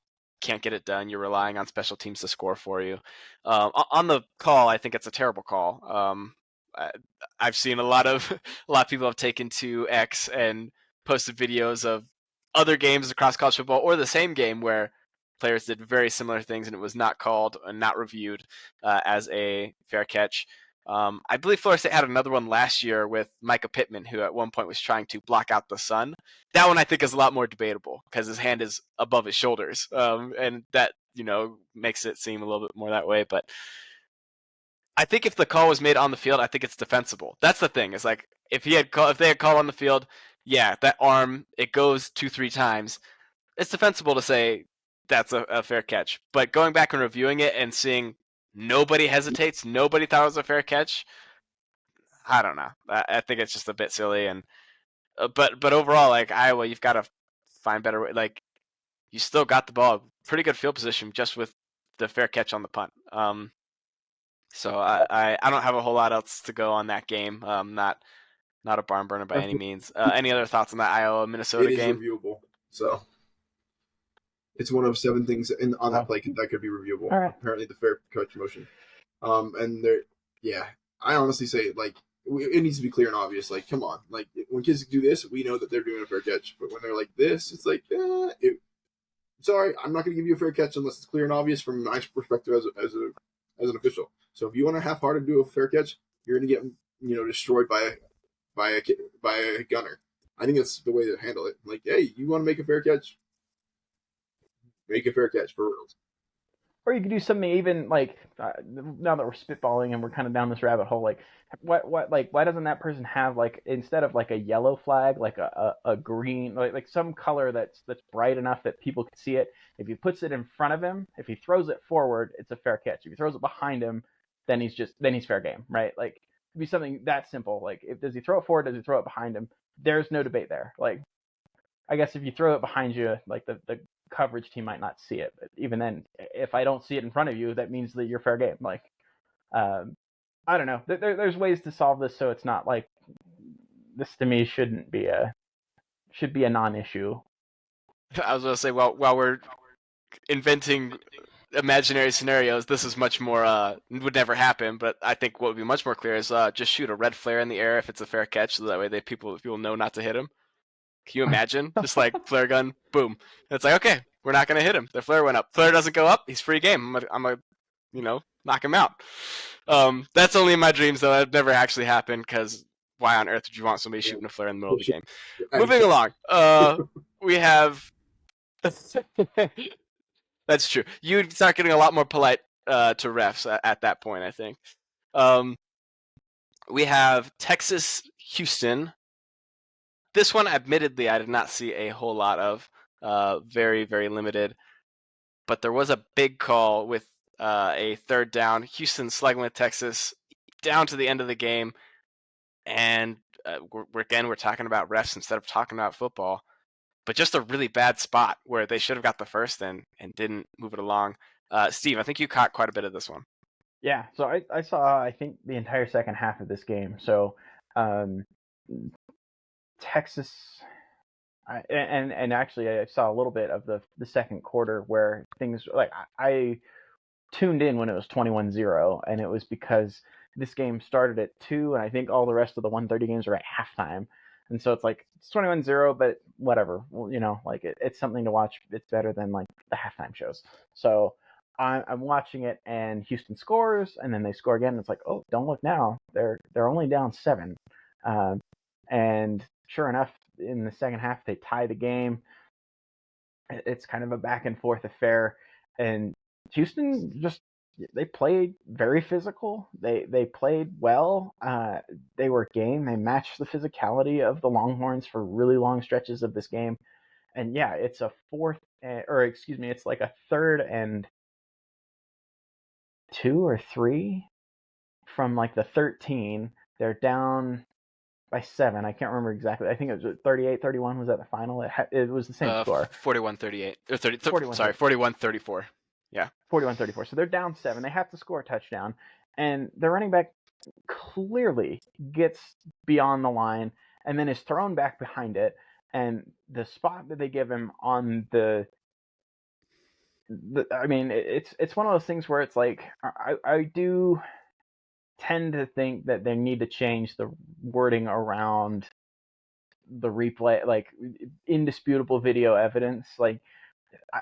can't get it done. You're relying on special teams to score for you. On the call, I think it's a terrible call. I've seen a lot of people have taken to X and posted videos of other games across college football or the same game where players did very similar things and it was not called and not reviewed as a fair catch. I believe Florida State had another one last year with Micah Pittman, who at one point was trying to block out the sun. That one I think is a lot more debatable because his hand is above his shoulders, and that makes it seem a little bit more that way. But I think if the call was made on the field, I think it's defensible. That's the thing. It's like if they had called on the field, yeah, that arm it goes 2-3 times. It's defensible to say that's a fair catch. But going back and reviewing it and seeing nobody hesitates, nobody thought it was a fair catch. I don't know. I think it's just a bit silly. And but overall, like Iowa, you've got to find better way. Like you still got the ball, pretty good field position, just with the fair catch on the punt. So I don't have a whole lot else to go on that game. Not a barn burner by any means. Any other thoughts on that Iowa Minnesota game? It is reviewable. So it's one of 7 things on that play that could be reviewable. All right. Apparently, the fair catch motion. And I honestly say like it needs to be clear and obvious. Like, come on, like when kids do this, we know that they're doing a fair catch. But when they're like this, it's like, sorry, I'm not going to give you a fair catch unless it's clear and obvious from my perspective as an official. So if you want to half-hearted do a fair catch, you're going to get destroyed by a gunner. I think that's the way to handle it. Like, hey, you want to make a fair catch? Make a fair catch for real. Or you could do something even like now that we're spitballing and we're kind of down this rabbit hole. Like, why doesn't that person have like instead of like a yellow flag, like a green, like some color that's bright enough that people can see it? If he puts it in front of him, if he throws it forward, it's a fair catch. If he throws it behind him, then he's fair game, right? Like it'd be something that simple. Like does he throw it forward? Does he throw it behind him? There's no debate there. Like I guess if you throw it behind you, like the coverage team might not see it. But even then, if I don't see it in front of you, that means that you're fair game. Like Um, I don't know. There's ways to solve this so it's not like this to me should be a non-issue. I was gonna say, while we're inventing imaginary scenarios, this is much more would never happen. But I think what would be much more clear is just shoot a red flare in the air if it's a fair catch, so that way people know not to hit him. Can you imagine? Just like flare gun, boom. It's like, okay, we're not gonna hit him. The flare went up. Flare doesn't go up. He's free game. I'm gonna knock him out. That's only in my dreams, though. That never actually happened, because why on earth would you want somebody shooting a flare in the middle of the game? Moving along, we have. That's true. You'd start getting a lot more polite to refs at that point, I think. We have Texas Houston. This one, admittedly, I did not see a whole lot of. Very, very limited. But there was a big call with a third down. Houston slugging with Texas down to the end of the game. And we're talking about refs instead of talking about football. But just a really bad spot where they should have got the first and didn't move it along. Steve, I think you caught quite a bit of this one. Yeah, so I saw, I think, the entire second half of this game. So Texas, and actually I saw a little bit of the second quarter where things, like, I tuned in when it was 21-0, and it was because this game started at 2, and I think all the rest of the 1:30 games are at halftime. And so it's like, it's 21-0, but whatever. Well, like it's something to watch. It's better than like the halftime shows. So I'm watching it, and Houston scores, and then they score again. And it's like, oh, don't look now. They're only down 7. And sure enough, in the second half, they tie the game. It's kind of a back and forth affair. And Houston they played very physical. They played well. They were game. They matched the physicality of the Longhorns for really long stretches of this game. And yeah, it's it's like a 3rd and 2 or 3 from like the 13. They're down by 7. I can't remember exactly. I think it was 38-31. Was that the final? It was the same score. 41-38 or 30. 41. Sorry, 41-34. Yeah. 41-34. So they're down 7. They have to score a touchdown, and the running back clearly gets beyond the line and then is thrown back behind it. And the spot that they give him on I mean, it's one of those things where it's like, I do tend to think that they need to change the wording around the replay, like indisputable video evidence. Like,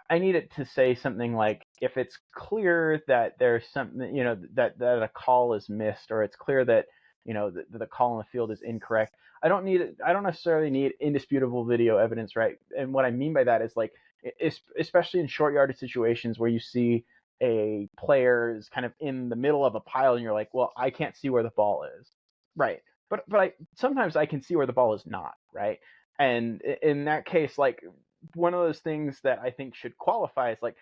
I need it to say something like, if it's clear that there's something, that a call is missed, or it's clear that, the call on the field is incorrect. I don't necessarily need indisputable video evidence, right? And what I mean by that is, like, especially in short yardage situations where you see a player is kind of in the middle of a pile and you're like, well, I can't see where the ball is. Right. But sometimes I can see where the ball is not, right? And in that case, like, one of those things that I think should qualify is, like,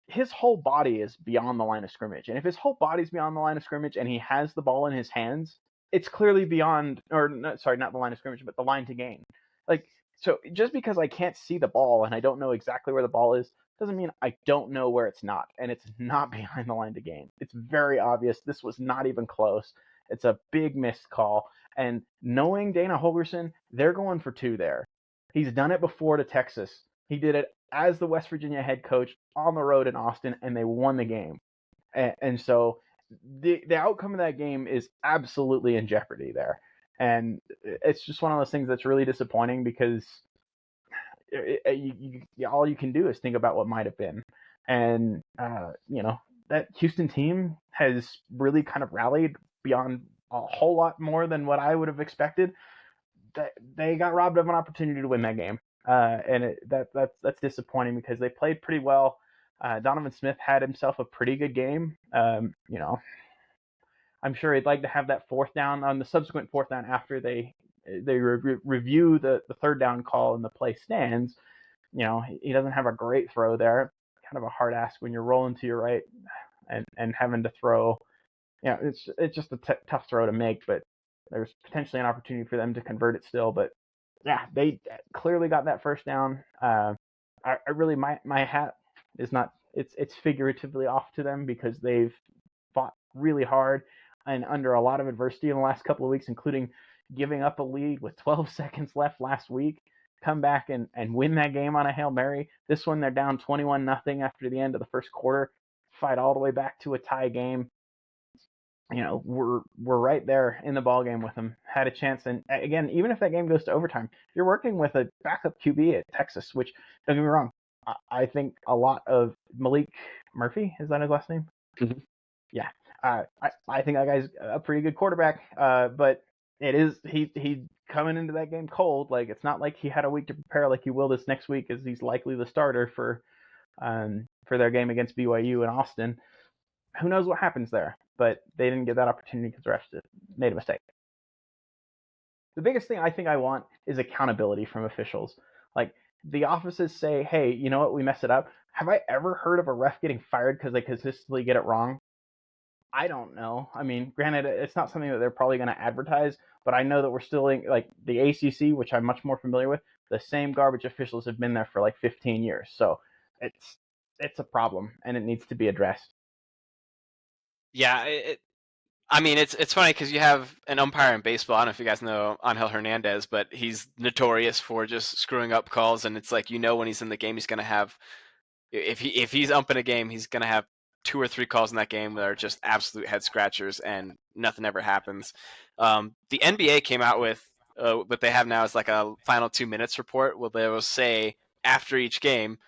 his whole body is beyond the line of scrimmage. And if his whole body's beyond the line of scrimmage and he has the ball in his hands, it's clearly beyond, or not the line of scrimmage, but the line to gain. Like, so just because I can't see the ball and I don't know exactly where the ball is, doesn't mean I don't know where it's not. And it's not behind the line to gain. It's very obvious. This was not even close. It's a big missed call. And knowing Dana Holgorsen, they're going for 2 there. He's done it before to Texas. He did it as the West Virginia head coach on the road in Austin, and they won the game. And so the outcome of that game is absolutely in jeopardy there. And it's just one of those things that's really disappointing, because all you can do is think about what might have been. And, that Houston team has really kind of rallied beyond a whole lot more than what I would have expected. They got robbed of an opportunity to win that game. And that's disappointing, because they played pretty well. Donovan Smith had himself a pretty good game. I'm sure he'd like to have that 4th down on the subsequent 4th down after they review the 3rd down call and the play stands. He doesn't have a great throw there. Kind of a hard ask when you're rolling to your right and having to throw. It's just a tough throw to make, but there's potentially an opportunity for them to convert it still. But yeah, they clearly got that 1st down. I really, my hat is not, it's figuratively off to them, because they've fought really hard and under a lot of adversity in the last couple of weeks, including giving up a lead with 12 seconds left last week, come back and win that game on a Hail Mary. This one, they're down 21-0 after the end of the first quarter, fight all the way back to a tie game. We're right there in the ball game with them. Had a chance, and again, even if that game goes to overtime, you're working with a backup QB at Texas, which, don't get me wrong, I think a lot of Malik Murphy, is that his last name? Mm-hmm. Yeah. I think that guy's a pretty good quarterback, but he coming into that game cold. Like, it's not like he had a week to prepare like he will this next week, as he's likely the starter for their game against BYU in Austin. Who knows what happens there? But they didn't get that opportunity because the refs made a mistake. The biggest thing I think I want is accountability from officials. Like, the offices say, hey, you know what, we messed it up. Have I ever heard of a ref getting fired because they consistently get it wrong? I don't know. I mean, granted, it's not something that they're probably going to advertise, but I know that we're still in, like, the ACC, which I'm much more familiar with. The same garbage officials have been there for like 15 years. So it's a problem, and it needs to be addressed. Yeah, it's funny because you have an umpire in baseball. I don't know if you guys know Angel Hernandez, but he's notorious for just screwing up calls, and it's like, when he's in the game, he's going to have, if he's umping a game, he's going to have 2 or 3 calls in that game that are just absolute head scratchers, and nothing ever happens. The NBA came out with what they have now is like a final 2 minutes report where they will say after each game,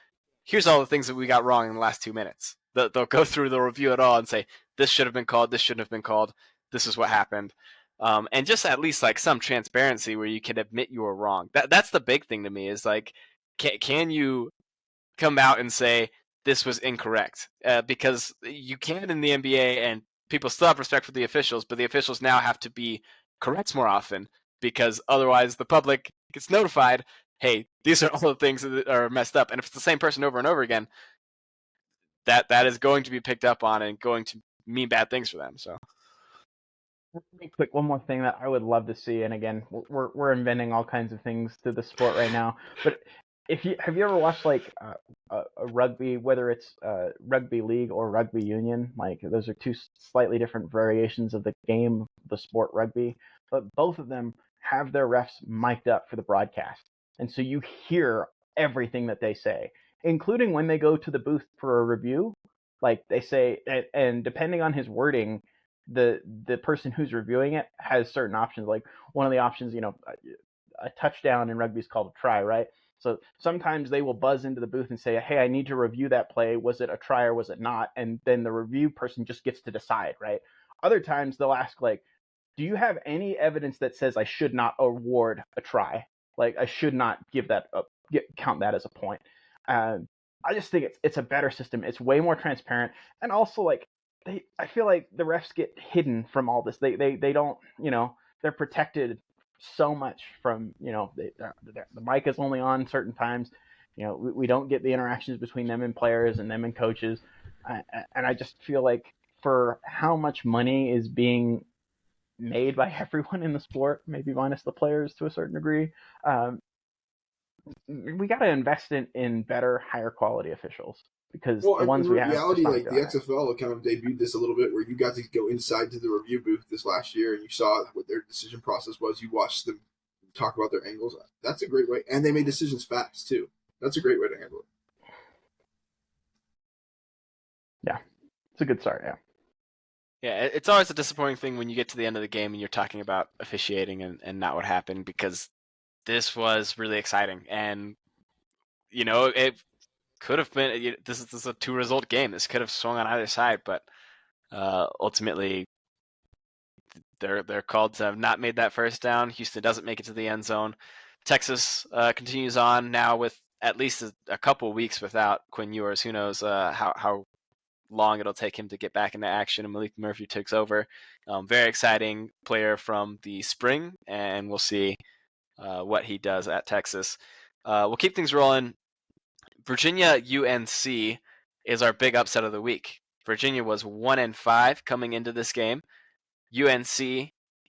here's all the things that we got wrong in the last 2 minutes. They'll go through, they'll review it all and say, this should have been called, this shouldn't have been called, this is what happened. And just at least like some transparency where you can admit you were wrong. That's the big thing to me, is like, can you come out and say this was incorrect? Because you can in the NBA, and people still have respect for the officials, but the officials now have to be correct more often, because otherwise the public gets notified, hey, these are all the things that are messed up. And if it's the same person over and over again, that is going to be picked up on and going to mean bad things for them. So, Real quick, one more thing that I would love to see, and again, we're inventing all kinds of things to the sport right now. But have you ever watched like a rugby, whether it's rugby league or rugby union? Like, those are two slightly different variations of the game, the sport rugby, but both of them have their refs mic'd up for the broadcast, and so you hear everything that they say, including when they go to the booth for a review. Like, they say, and depending on his wording, the person who's reviewing it has certain options. Like, one of the options, a touchdown in rugby is called a try, right? So sometimes they will buzz into the booth and say, hey, I need to review that play. Was it a try or was it not? And then the review person just gets to decide, right? Other times they'll ask, like, do you have any evidence that says I should not award a try? Like, I should not give that up, count that as a point. I just think it's a better system. It's way more transparent, and also, like, I feel like the refs get hidden from all this. They don't, they're protected so much from, the mic is only on certain times. We don't get the interactions between them and players and them and coaches. And I just feel like, for how much money is being made by everyone in the sport, maybe minus the players to a certain degree, we got to invest in better, higher quality officials, because the ones we have, in reality, like, the it. XFL kind of debuted this a little bit, where you got to go inside to the review booth this last year, and you saw what their decision process was. You watched them talk about their angles. That's a great way, and they made decisions fast too. That's a great way to handle it. Yeah, it's a good start. Yeah, it's always a disappointing thing when you get to the end of the game and you're talking about officiating and not what happened, because this was really exciting, and it could have been. This is a 2-result game. This could have swung on either side, but ultimately, they're called to have not made that first down. Houston doesn't make it to the end zone. Texas continues on now with at least a couple weeks without Quinn Ewers. Who knows how long it'll take him to get back into action, and Malik Murphy takes over. Very exciting player from the spring, and we'll see what he does at Texas. We'll keep things rolling. Virginia UNC is our big upset of the week. Virginia was 1-5 coming into this game. UNC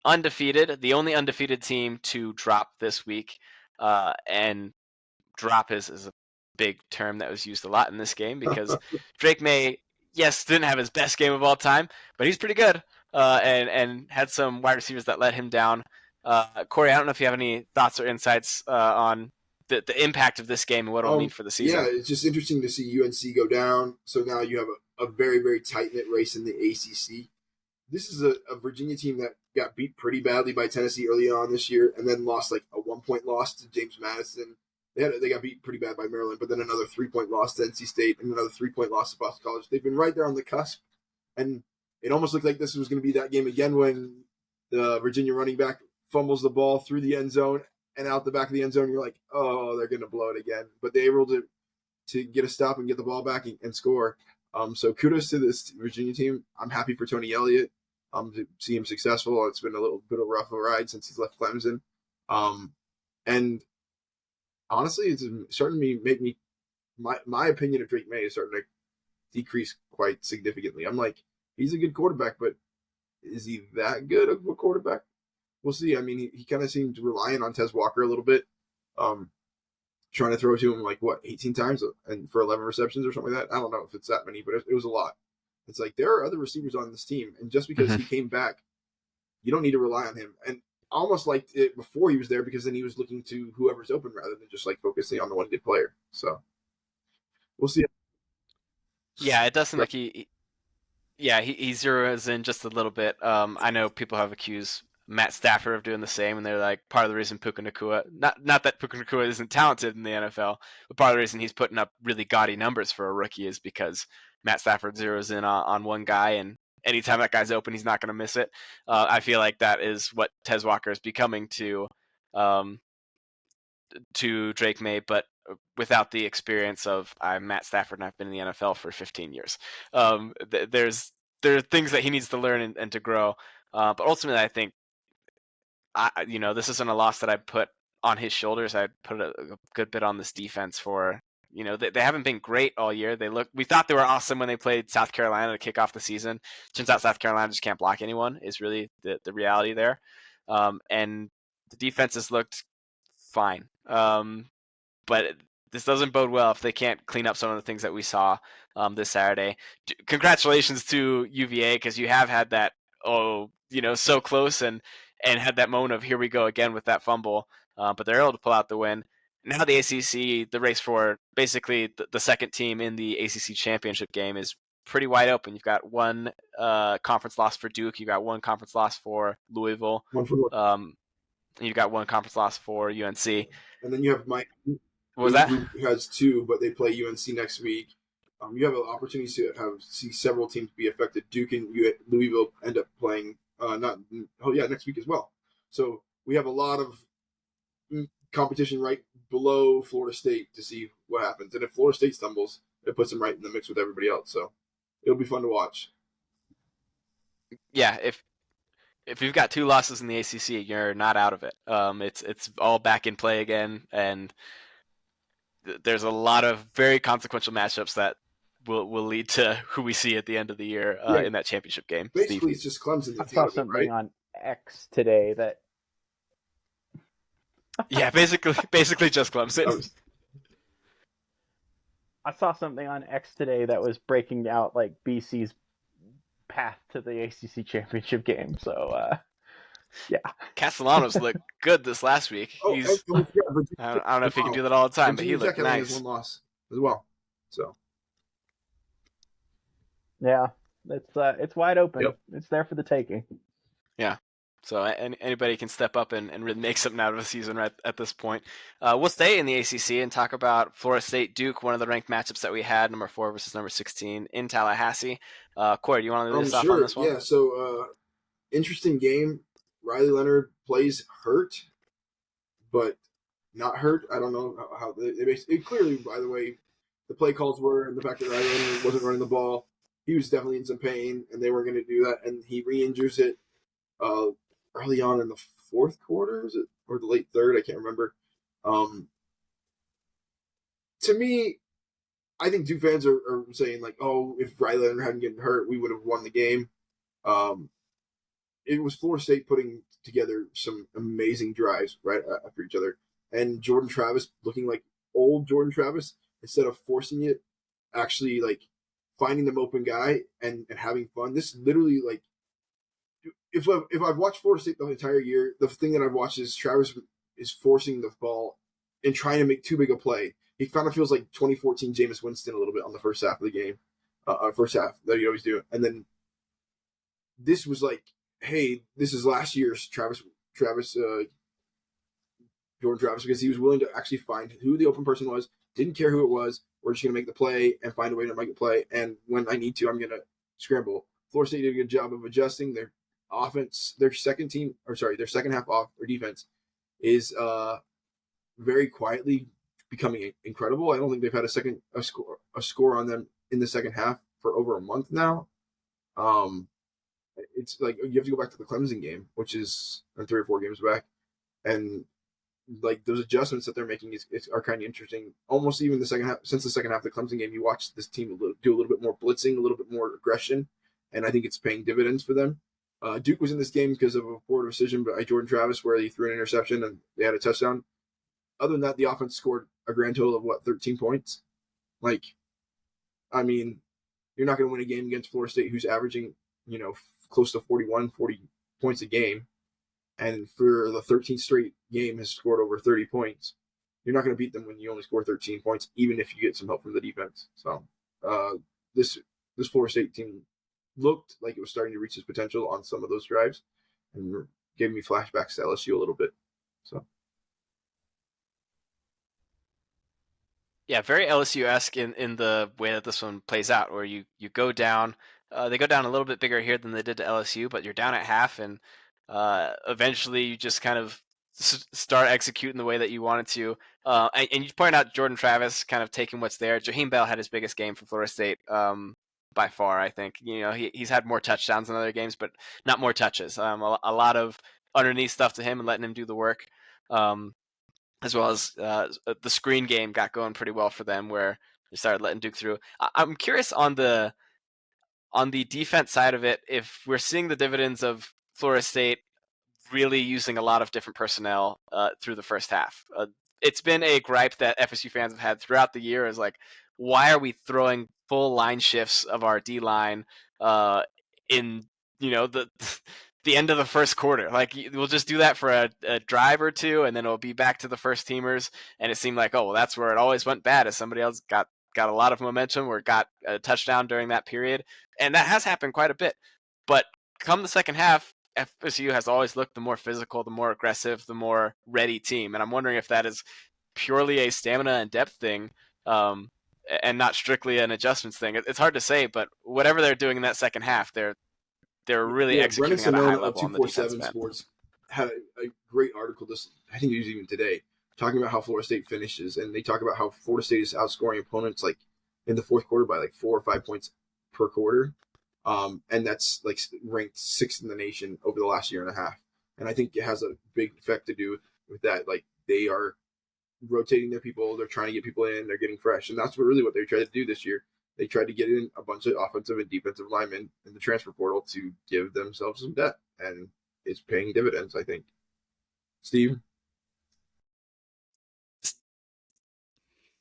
undefeated, the only undefeated team to drop this week. And drop is a big term that was used a lot in this game, because Drake May, yes, didn't have his best game of all time, but he's pretty good. And had some wide receivers that let him down. Corey, I don't know if you have any thoughts or insights on the impact of this game and what it'll mean for the Yeah, season. it's just interesting to see UNC go down. So now you have a very, very tight knit race in the ACC. This is a Virginia team that got beat pretty badly by Tennessee early on this year, and then lost like a 1-point loss to James Madison. They got beat pretty bad by Maryland, but then another 3-point loss to NC State and another 3-point loss to Boston College. They've been right there on the cusp, and it almost looked like this was going to be that game again when the Virginia running back fumbles the ball through the end zone and out the back of the end zone. You're like, oh, they're going to blow it again, but they were able to get a stop and get the ball back and score. So kudos to this Virginia team. I'm happy for Tony Elliott. To see him successful. It's been a little bit of a rough ride since he's left Clemson. And honestly, it's starting to make me my opinion of Drake May is starting to decrease quite significantly. I'm like, he's a good quarterback, but is he that good of a quarterback? We'll see. I mean, he kind of seemed relying on Tez Walker a little bit, trying to throw to him like 18 times and for 11 receptions or something like that. I don't know if it's that many, but it was a lot. It's like there are other receivers on this team, and just because he came back, you don't need to rely on him. And I almost liked it before he was there because then he was looking to whoever's open rather than just like focusing on the one good player. So we'll see. Yeah, it does seem like he zeroes in just a little bit. I know people have accused Matt Stafford of doing the same, and they're like part of the reason Puka Nacua, not that Puka Nacua isn't talented in the NFL, but part of the reason he's putting up really gaudy numbers for a rookie is because Matt Stafford zeroes in on one guy, and anytime that guy's open, he's not going to miss it. I feel like that is what Tez Walker is becoming um, to Drake May, but without the experience of I'm Matt Stafford and I've been in the NFL for 15 years. There are things that he needs to learn and to grow. But ultimately, I think this isn't a loss that I put on his shoulders. I put a good bit on this defense for. They haven't been great all year. We thought they were awesome when they played South Carolina to kick off the season. Turns out South Carolina just can't block anyone is really the reality there. And the defense has looked fine. But this doesn't bode well if they can't clean up some of the things that we saw this Saturday. Congratulations to UVA because you have had that so close and had that moment of here we go again with that fumble, but they're able to pull out the win. Now the ACC, the race for basically the second team in the ACC championship game is pretty wide open. You've got one conference loss for Duke, you've got one conference loss for Louisville, you've got one conference loss for UNC. And then you have Mike, what was that? Who has two, but they play UNC next week. You have an opportunity to see several teams be affected. Duke and Louisville end up playing next week as well. So we have a lot of competition right below Florida State to see what happens. And if Florida State stumbles, it puts them right in the mix with everybody else. So it'll be fun to watch. Yeah, if you've got two losses in the ACC, you're not out of it. It's all back in play again, and there's a lot of very consequential matchups that will lead to who we see at the end of the year in that championship game. Basically, Steve. it's just Clemson. I saw something on X today that. Yeah, basically just Clemson. I saw something on X today that was breaking out like BC's path to the ACC championship game. So, yeah. Castellanos looked good this last week. I don't know if he can do that all the time, but he looked nice. Has one loss as well. So. Yeah, it's wide open. Yep. It's there for the taking. Yeah. So anybody can step up and really make something out of a season right at this point. We'll stay in the ACC and talk about Florida State Duke, one of the ranked matchups that we had, number 4 versus number 16 in Tallahassee. Corey, do you want to lead us off on this one? Yeah. So interesting game. Riley Leonard plays hurt, but not hurt. I don't know how it clearly. By the way, the play calls were, and the fact that Riley Leonard wasn't running the ball, he was definitely in some pain, and they weren't going to do that, and he re-injures it early on in the fourth quarter, is it, or the late third? I can't remember. To me, I think Duke fans are saying like, "Oh, if Riley Leonard hadn't gotten hurt, we would have won the game." It was Florida State putting together some amazing drives right after each other, and Jordan Travis looking like old Jordan Travis instead of forcing it, actually like finding them open guy and having fun. This literally like if I've watched Florida State the entire year, the thing that I've watched is Travis is forcing the ball and trying to make too big a play. He kind of feels like 2014 Jameis Winston a little bit on the first half of the game, first half that you always do. And then this was like, hey, this is last year's Jordan Travis, because he was willing to actually find who the open person was, didn't care who it was. We're just going to make the play and find a way to make a play. And when I need to, I'm going to scramble. Florida State did a good job of adjusting their offense. Their second half off or defense is very quietly becoming incredible. I don't think they've had a score on them in the second half for over a month now. It's like you have to go back to the Clemson game, which is 3 or 4 games back, and like those adjustments that they're making are kind of interesting. Almost even since the second half of the Clemson game, you watch this team do a little bit more blitzing, a little bit more aggression, and I think it's paying dividends for them. Duke was in this game because of a poor decision by Jordan Travis where he threw an interception and they had a touchdown. Other than that, the offense scored a grand total of 13 points. Like, I mean, you're not going to win a game against Florida State, who's averaging, close to 40 points a game, and for the 13th straight game has scored over 30 points. You're not going to beat them when you only score 13 points, even if you get some help from the defense. So this Florida State team looked like it was starting to reach its potential on some of those drives, and gave me flashbacks to LSU a little bit. So. Yeah, very LSU-esque in the way that this one plays out, where you go down. They go down a little bit bigger here than they did to LSU, but you're down at half, and eventually you just kind of start executing the way that you wanted to. And you point out Jordan Travis kind of taking what's there. Jaheim Bell had his biggest game for Florida State by far, I think. He's had more touchdowns in other games, but not more touches. A lot of underneath stuff to him and letting him do the work. As well as the screen game got going pretty well for them, where they started letting Duke through. I'm curious on the defense side of it, if we're seeing the dividends of Florida State really using a lot of different personnel through the first half. It's been a gripe that FSU fans have had throughout the year, is like, why are we throwing full line shifts of our D line in the end of the first quarter? Like, we'll just do that for a drive or two, and then it'll be back to the first teamers. And it seemed like, oh, well, that's where it always went bad, as somebody else got a lot of momentum or got a touchdown during that period. And that has happened quite a bit. But come the second half, FSU has always looked the more physical, the more aggressive, the more ready team. And I'm wondering if that is purely a stamina and depth thing, and not strictly an adjustments thing. It's hard to say, but whatever they're doing in that second half, they're really executing at a high level on the defensive end. Sports had a great article I think it was even today, talking about how Florida State finishes, and they talk about how Florida State is outscoring opponents like in the fourth quarter by like 4 or 5 points per quarter. And that's like ranked 6th in the nation over the last year and a half. And I think it has a big effect to do with that. Like, they are rotating their people. They're trying to get people in. They're getting fresh. And that's what they tried to do this year. They tried to get in a bunch of offensive and defensive linemen in the transfer portal to give themselves some depth. And it's paying dividends, I think. Steve?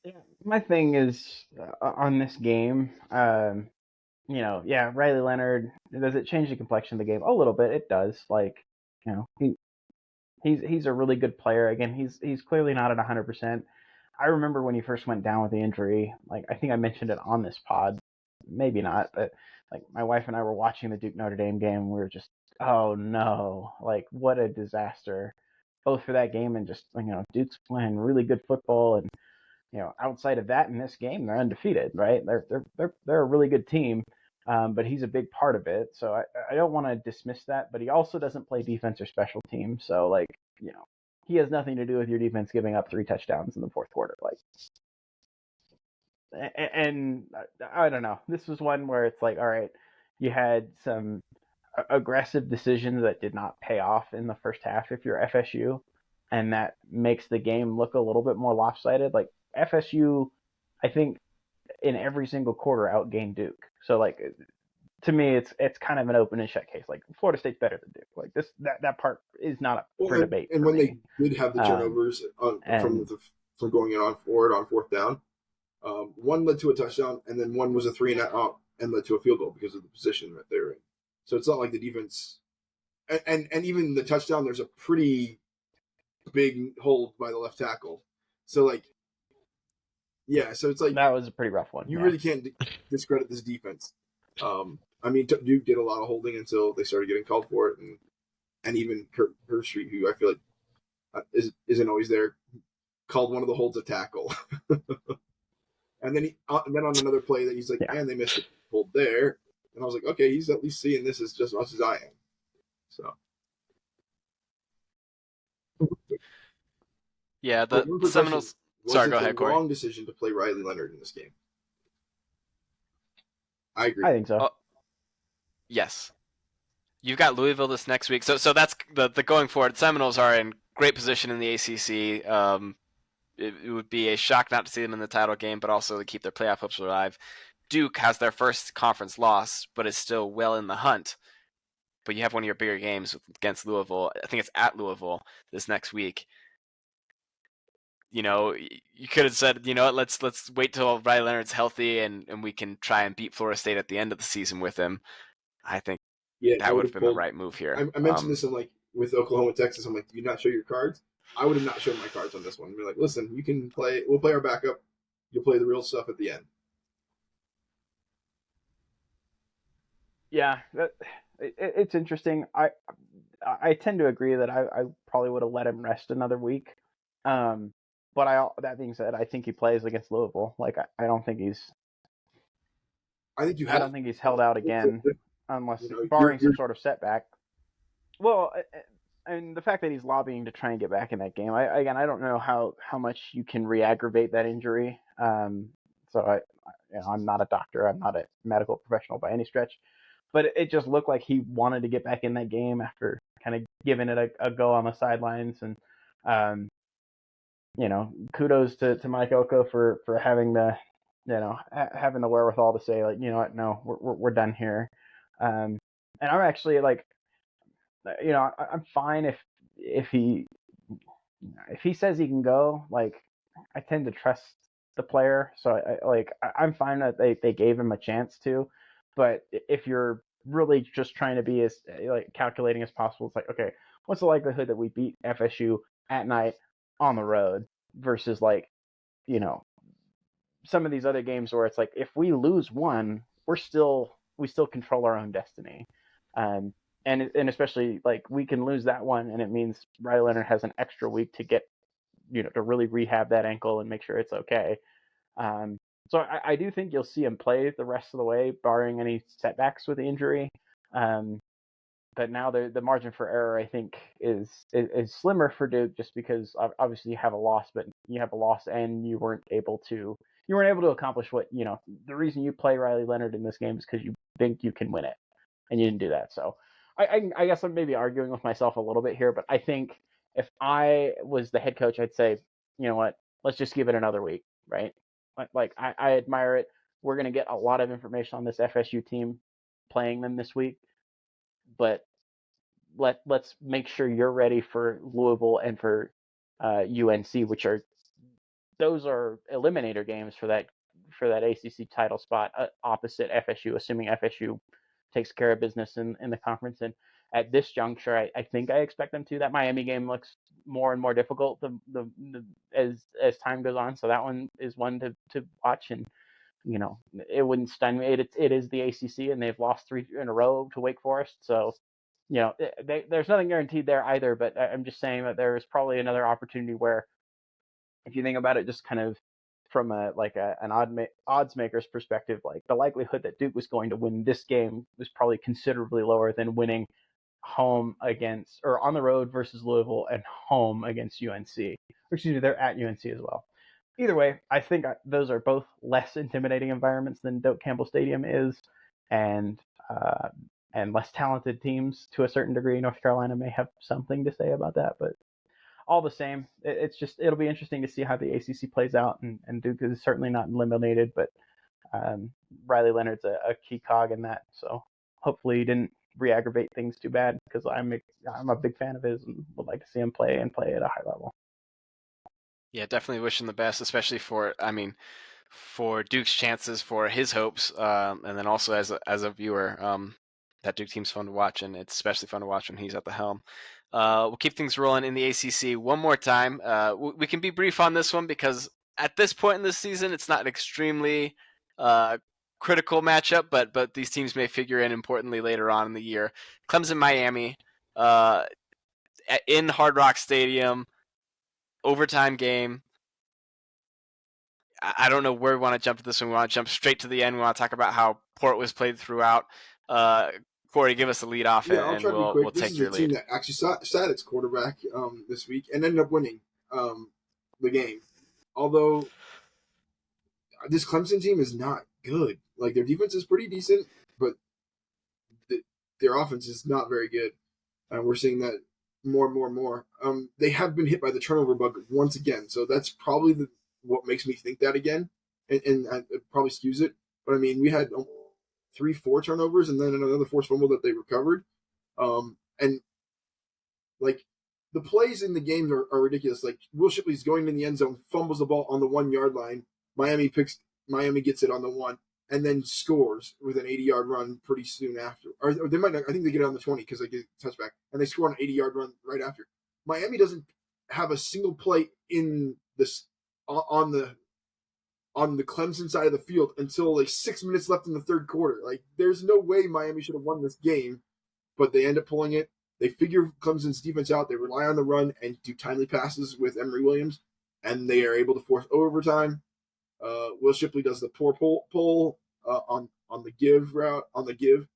Yeah, my thing is on this game, Riley Leonard, does it change the complexion of the game? A little bit, it does. Like, he's a really good player. Again, he's clearly not at 100%. I remember when he first went down with the injury. Like, I think I mentioned it on this pod, maybe not, but like, my wife and I were watching the Duke Notre Dame game. And we were just, oh no, like, what a disaster, both for that game and just, Duke's playing really good football, and outside of that, in this game, they're undefeated, right? They're a really good team, but he's a big part of it. So I don't want to dismiss that, but he also doesn't play defense or special teams. So, like, he has nothing to do with your defense giving up 3 touchdowns in the fourth quarter. Like, and I don't know. This was one where it's like, all right, you had some aggressive decisions that did not pay off in the first half if you're FSU, and that makes the game look a little bit more lopsided. Like, FSU, I think, in every single quarter outgained Duke. So, like, to me, it's kind of an open and shut case. Like, Florida State's better than Duke. Like, that part is not up for debate. And when they did have the turnovers from going on forward on fourth down, one led to a touchdown, and then one was a 3 and out and led to a field goal because of the position that they're in. So it's not like the defense, and even the touchdown, there's a pretty big hold by the left tackle. So like, yeah, so it's like That was a pretty rough one. you yeah. really can't discredit this defense. I mean, Duke did a lot of holding until they started getting called for it, and even Kurt Street, who I feel like isn't always there, called one of the holds a tackle. And then then on another play that he's like, Yeah. man, they missed a hold there, and I was like, okay, he's at least seeing this as just as much as I am. So Yeah, oh, the one quick question. Seminoles. Was Sorry, it go the ahead, Corey. wrong decision to play Riley Leonard in this game? I agree. I think so. Oh, yes. You've got Louisville this next week, so that's the going forward. Seminoles are in great position in the ACC. It would be a shock not to see them in the title game, but also to keep their playoff hopes alive. Duke has their first conference loss, but is still well in the hunt. But you have one of your bigger games against Louisville. I think it's at Louisville this next week. You know, you could have said, you know what, let's wait till Riley Leonard's healthy and we can try and beat Florida State at the end of the season with him. I think Yeah, that would have been the right move here. I mentioned this in like with Oklahoma, Texas. I'm like, do you not show your cards? I would have not shown my cards on this one. Be like, listen, you can play. We'll play our backup. You'll play the real stuff at the end. Yeah, it's interesting. I tend to agree that I probably would have let him rest another week. But that being said, I think he plays against Louisville. Like I don't think he's. I think you I have. don't think he's held out again, unless You know, barring some sort of setback. Well, and the fact that he's lobbying to try and get back in that game, I don't know how much you can re-aggravate that injury. So I'm not a doctor, I'm not a medical professional by any stretch, but it just looked like he wanted to get back in that game after kind of giving it a go on the sidelines. And kudos to Mike Elko for having having the wherewithal to say, like, you know what, no, we're done here. And I'm actually like, I'm fine if he says he can go. Like, I tend to trust the player, so I'm fine that they gave him a chance to. But if you're really just trying to be as like calculating as possible, it's like, okay, what's the likelihood that we beat FSU at night on the road versus like, some of these other games where it's like, if we lose one, we still control our own destiny. Um, and especially like we can lose that one, and it means Riley Leonard has an extra week to get, to really rehab that ankle and make sure it's okay. So I do think you'll see him play the rest of the way, barring any setbacks with the injury. But now the margin for error, I think, is slimmer for Duke, just because obviously you have a loss, but you have a loss and you weren't able to accomplish what, the reason you play Riley Leonard in this game is because you think you can win it, and you didn't do that. So I guess I'm maybe arguing with myself a little bit here, but I think if I was the head coach, I'd say, you know what, let's just give it another week, right? Like I admire it. We're going to get a lot of information on this FSU team playing them this week, but let's make sure you're ready for Louisville and for UNC, which are eliminator games for that ACC title spot, opposite FSU, assuming FSU takes care of business in the conference. And at this juncture, I think I expect them to. That Miami game looks more and more difficult as time goes on. So that one is one to watch, and it wouldn't stun me. It is the ACC, and they've lost 3 in a row to Wake Forest. So there's nothing guaranteed there either. But I'm just saying that there is probably another opportunity where, if you think about it, just kind of from an odds maker's perspective, like the likelihood that Duke was going to win this game was probably considerably lower than winning home against, or on the road versus Louisville, and home against UNC. Or excuse me, they're at UNC as well. Either way, I think those are both less intimidating environments than Doak Campbell Stadium is, and less talented teams to a certain degree. North Carolina may have something to say about that, but all the same, it'll be interesting to see how the ACC plays out, and Duke is certainly not eliminated, but Riley Leonard's a key cog in that. So hopefully he didn't re-aggravate things too bad, because I'm a big fan of his and would like to see him play at a high level. Yeah, definitely wish him the best, especially for, I mean, for Duke's chances, for his hopes, and then also as a viewer, that Duke team's fun to watch, and it's especially fun to watch when he's at the helm. We'll keep things rolling in the ACC one more time. We can be brief on this one because at this point in the season, it's not an extremely critical matchup, but these teams may figure in importantly later on in the year. Clemson, Miami, in Hard Rock Stadium, overtime game. I don't know where we want to jump to this one. We want to jump straight to the end. We want to talk about how Port was played throughout. Corey, give us the lead off, Yeah, I'll and try to be we'll quick. This take is a your team lead. that actually sat its quarterback this week and ended up winning the game. Although this Clemson team is not good. Like their defense is pretty decent, but their offense is not very good. We're seeing that more and more and more. They have been hit by the turnover bug once again, so that's probably what makes me think that again, and it probably skews it. But I mean, we had 3-4 turnovers and then another forced fumble that they recovered. And like the plays in the games are ridiculous. Like Will Shipley's going in the end zone, fumbles the ball on the 1 yard line. Miami gets it on the 1, and then scores with an 80-yard run pretty soon after. Or they might not, I think they get it on the 20 because they get a touchback, and they score an 80-yard run right after. Miami doesn't have a single play in this on the Clemson side of the field until like 6 minutes left in the third quarter. Like there's no way Miami should have won this game, but they end up pulling it. They figure Clemson's defense out. They rely on the run and do timely passes with Emory Williams, and they are able to force overtime. Will Shipley does the poor pull on the give route on the give.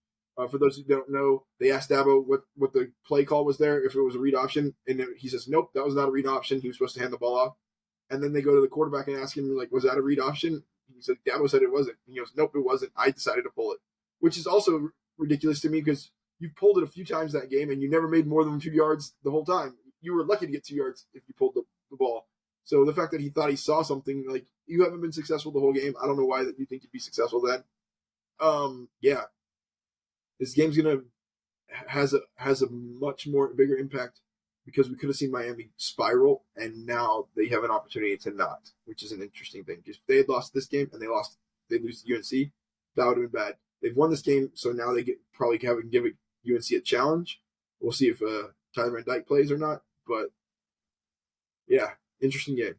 For those who don't know, they asked Dabo what the play call was there, if it was a read option, and he says nope, that was not a read option. He was supposed to hand the ball off. And then they go to the quarterback and ask him like, was that a read option? He said Dabo said it wasn't. And he goes, nope, it wasn't. I decided to pull it, which is also ridiculous to me because you've pulled it a few times that game and you never made more than 2 yards the whole time. You were lucky to get 2 yards if you pulled the ball. So the fact that he thought he saw something, like you haven't been successful the whole game. I don't know why that you think you'd be successful then. Yeah, this game's gonna has a much more bigger impact because we could have seen Miami spiral, and now they have an opportunity to not, which is an interesting thing. Because if they had lost this game and they lose to UNC, that would have been bad. They've won this game, so now they probably have give UNC a challenge. We'll see if Tyler Van Dyke plays or not, but yeah, interesting game.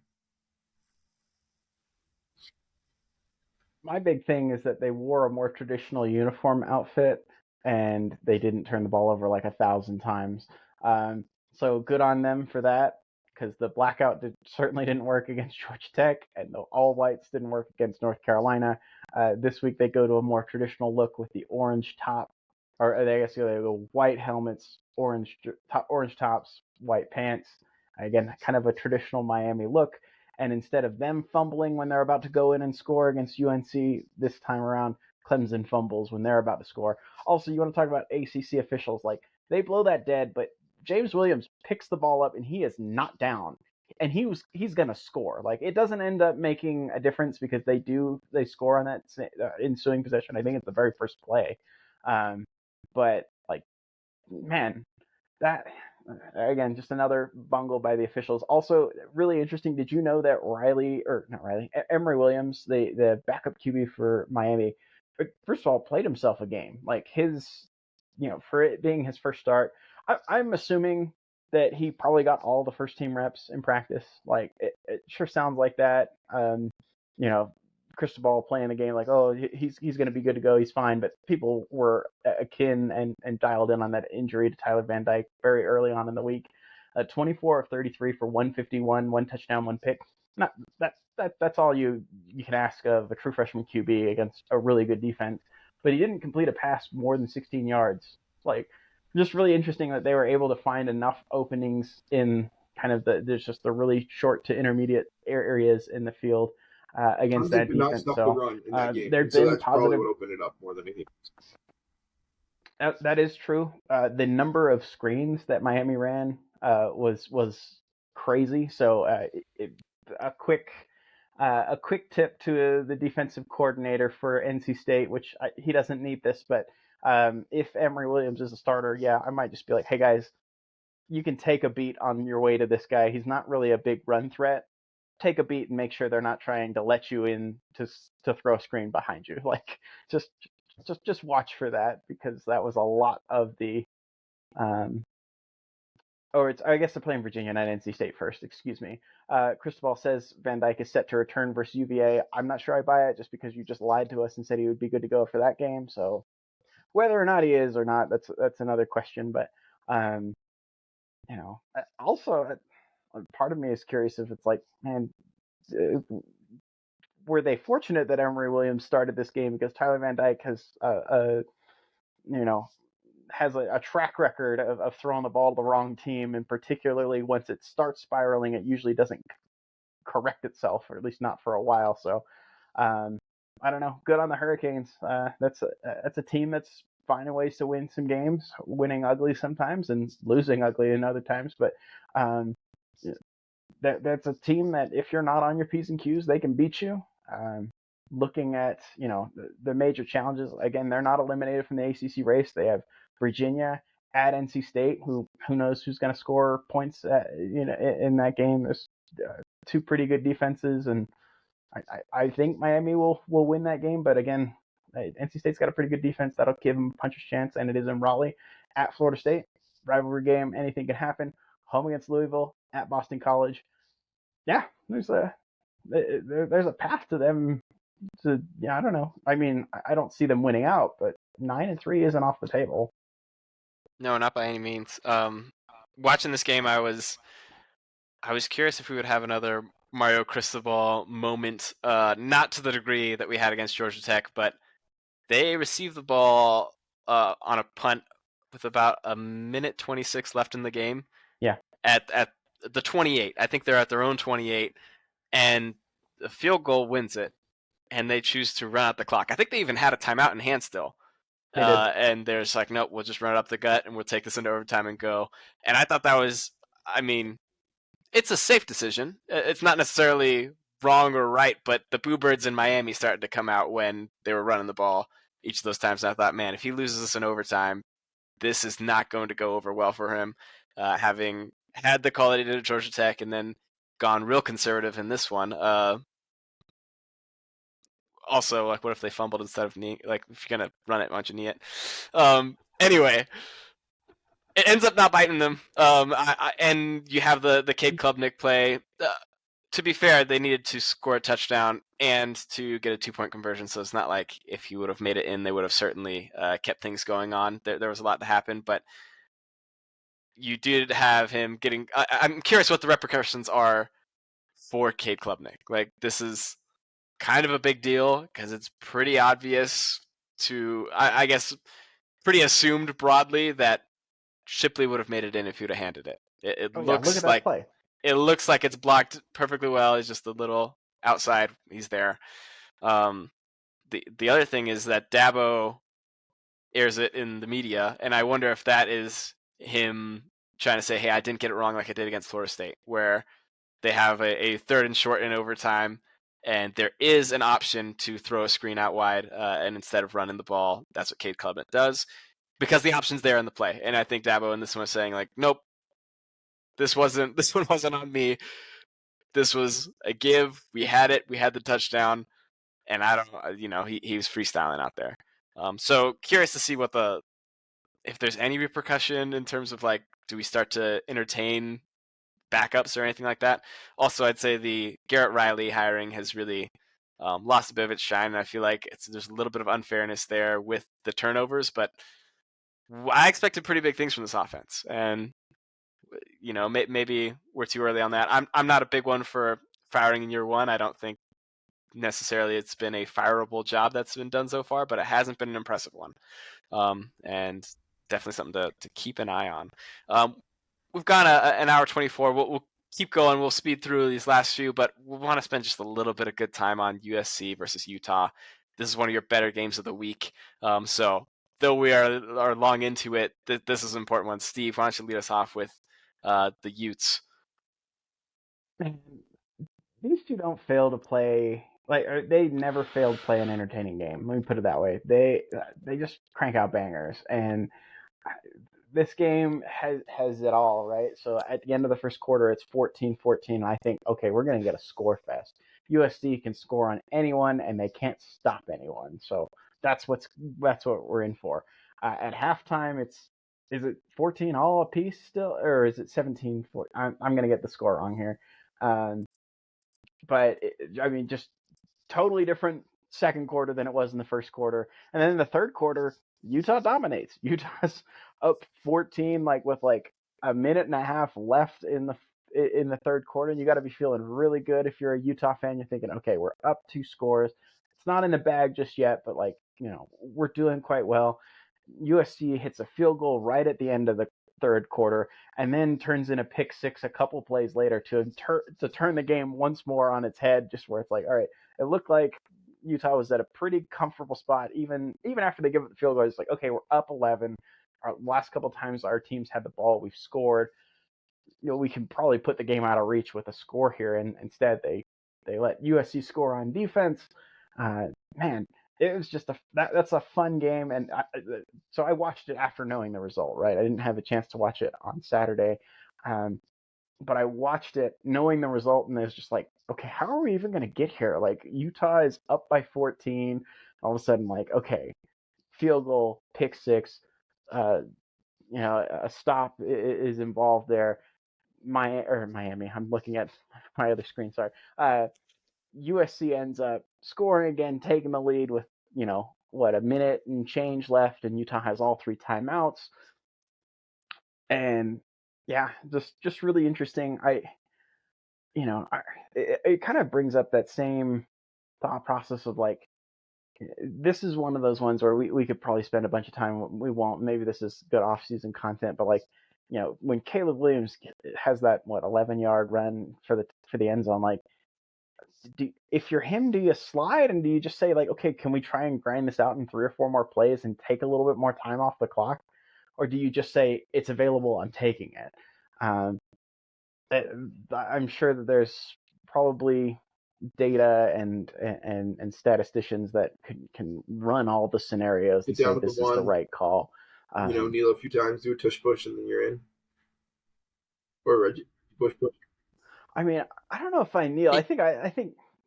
My big thing is that they wore a more traditional uniform outfit and they didn't turn the ball over like 1,000 times. So good on them for that, because the blackout certainly didn't work against Georgia Tech, and the all whites didn't work against North Carolina. This week they go to a more traditional look with the orange top, or I guess they go white helmets, orange tops, white pants. Again, kind of a traditional Miami look. And instead of them fumbling when they're about to go in and score against UNC this time around, Clemson fumbles when they're about to score. Also, you want to talk about ACC officials, like they blow that dead, but James Williams picks the ball up and he is not down, and he's gonna score. Like it doesn't end up making a difference because they score on that ensuing possession. I think it's the very first play, but like man, that again, just another bungle by the officials. Also, really interesting. Did you know that Emory Williams, the backup QB for Miami, first of all, played himself a game. Like for it being his first start, I'm assuming that he probably got all the first team reps in practice. Like it sure sounds like that. You know, Cristobal playing the game like, oh, he's going to be good to go, he's fine. But people were akin and dialed in on that injury to Tyler Van Dyke very early on in the week. 24 of 33 for 151, one touchdown, one pick. Not that's all you can ask of a true freshman QB against a really good defense. But he didn't complete a pass more than 16 yards. Like, just really interesting that they were able to find enough openings in kind of there's just the really short to intermediate areas in the field against Clemson that could not defense. stop the So run in that game, there've so been that's probably positive. what opened it up more than anything. That is true. The number of screens that Miami ran was crazy. So a quick tip to the defensive coordinator for NC State, which he doesn't need this, but if Emory Williams is a starter, yeah, I might just be like, hey guys, you can take a beat on your way to this guy. He's not really a big run threat. take a beat and make sure they're not trying to let you in to throw a screen behind you. Like just watch for that, because that was a lot of the I guess they're playing Virginia, not NC State first. Excuse me. Cristobal says Van Dyke is set to return versus UVA. I'm not sure I buy it, just because you just lied to us and said he would be good to go for that game. So whether or not he is or not, that's another question. But also part of me is curious if it's like, man, were they fortunate that Emory Williams started this game, because Tyler Van Dyke has has a track record of throwing the ball to the wrong team, and particularly once it starts spiraling, it usually doesn't correct itself, or at least not for a while. So I don't know. Good on the Hurricanes. That's a team that's finding ways to win some games, winning ugly sometimes and losing ugly in other times. But that's a team that, if you're not on your P's and Q's, they can beat you. Looking at the major challenges, again, they're not eliminated from the ACC race. They have Virginia at NC State, who knows who's going to score points in that game. There's two pretty good defenses, and I think Miami will win that game. But again, NC State's got a pretty good defense that'll give them a puncher's chance, and it is in Raleigh. At Florida State, rivalry game, anything can happen. Home against Louisville, at Boston College. Yeah, there's a path to them to, I don't know. I mean, I don't see them winning out, but 9-3 isn't off the table. No, not by any means. Watching this game, I was curious if we would have another Mario Cristobal moment, not to the degree that we had against Georgia Tech, but they received the ball on a punt with about a minute 26 left in the game. Yeah. At the 28. I think they're at their own 28, and the field goal wins it, and they choose to run out the clock. I think they even had a timeout in hand still. And they're just like, nope, we'll just run it up the gut, and we'll take this into overtime and go. And I thought that was, I mean, it's a safe decision. It's not necessarily wrong or right, but the Boo Birds in Miami started to come out when they were running the ball each of those times. And I thought, man, if he loses this in overtime, this is not going to go over well for him. Having had the call that he did at Georgia Tech and then gone real conservative in this one. Also, like, what if they fumbled instead of knee? Like, if you're gonna run it, why don't you knee it? Anyway, it ends up not biting them. And you have the Cade Klubnik play. To be fair, they needed to score a touchdown and to get a 2-point conversion, so it's not like if he would have made it in, they would have certainly kept things going on. There was a lot to happen, but you did have him getting. I'm curious what the repercussions are for Cade Klubnik. Like, this is kind of a big deal because it's pretty obvious to, I guess, pretty assumed broadly that Shipley would have made it in if he would have handed it. It looks look at like that play. It looks like it's blocked perfectly well. It's just a little outside. He's there. The other thing is that Dabo airs it in the media, and I wonder if that is him trying to say, hey, I didn't get it wrong like I did against Florida State, where they have a third and short in overtime, and there is an option to throw a screen out wide, and instead of running the ball, that's what Cade Klubnik does, because the option's there in the play. And I think Dabo in this one was saying, like, nope, this one wasn't on me. This was a give. We had it. We had the touchdown, and I don't, he was freestyling out there. So curious to see if there's any repercussion in terms of, like, do we start to entertain backups or anything like that. Also, I'd say the Garrett Riley hiring has really lost a bit of its shine, and I feel like there's a little bit of unfairness there with the turnovers, but I expected pretty big things from this offense, and maybe we're too early on that. I'm not a big one for firing in year one. I don't think necessarily it's been a fireable job that's been done so far, but it hasn't been an impressive one, and definitely something to keep an eye on. We've gone an hour 24. We'll keep going. We'll speed through these last few, but we want to spend just a little bit of good time on USC versus Utah. This is one of your better games of the week. So though we are long into it, this is an important one. Steve, why don't you lead us off with the Utes? These two don't fail to play. Like, they never failed to play an entertaining game. Let me put it that way. They just crank out bangers, and this game has it all, right? So at the end of the first quarter, it's 14-14. I think, okay, we're going to get a score fest. USC can score on anyone, and they can't stop anyone. So that's what we're in for. At halftime, is it 14 all apiece still, or is it 17-14? I'm going to get the score wrong here. But I mean, just totally different second quarter than it was in the first quarter. And then in the third quarter, Utah dominates. Utah's up 14, like with like a minute and a half left in the third quarter. You got to be feeling really good if you're a Utah fan. You're thinking, okay, we're up 2 scores. It's not in the bag just yet, but like, we're doing quite well. USC hits a field goal right at the end of the third quarter, and then turns in a pick six a couple plays later to turn the game once more on its head. Just where it's like, all right, it looked like Utah was at a pretty comfortable spot, even after they give up the field goal. It's like, okay, we're up 11. Our last couple times our teams had the ball, we've scored. We can probably put the game out of reach with a score here, and instead they let USC score on defense. Man, it was just that's a fun game, and so I watched it after knowing the result. Right, I didn't have a chance to watch it on Saturday, but I watched it knowing the result, and it was just like, okay, how are we even going to get here? Like, Utah is up by 14. All of a sudden, like, okay, field goal, pick six, a stop is involved there. Miami. I'm looking at my other screen. Sorry. USC ends up scoring again, taking the lead with a minute and change left, and Utah has all 3 timeouts. And yeah, just really interesting. It kind of brings up that same thought process of like, this is one of those ones where we could probably spend a bunch of time. We won't. Maybe this is good off-season content, but like, when Caleb Williams has that 11-yard run for the end zone, like, if you're him, do you slide and do you just say like, okay, can we try and grind this out in 3 or 4 more plays and take a little bit more time off the clock, or do you just say it's available, I'm taking it? I'm sure that there's probably data and statisticians that can run all the scenarios and say this is the right call. Kneel a few times, do a tush push, and then you're in. Or Reggie push. I mean, I don't know if I kneel. I think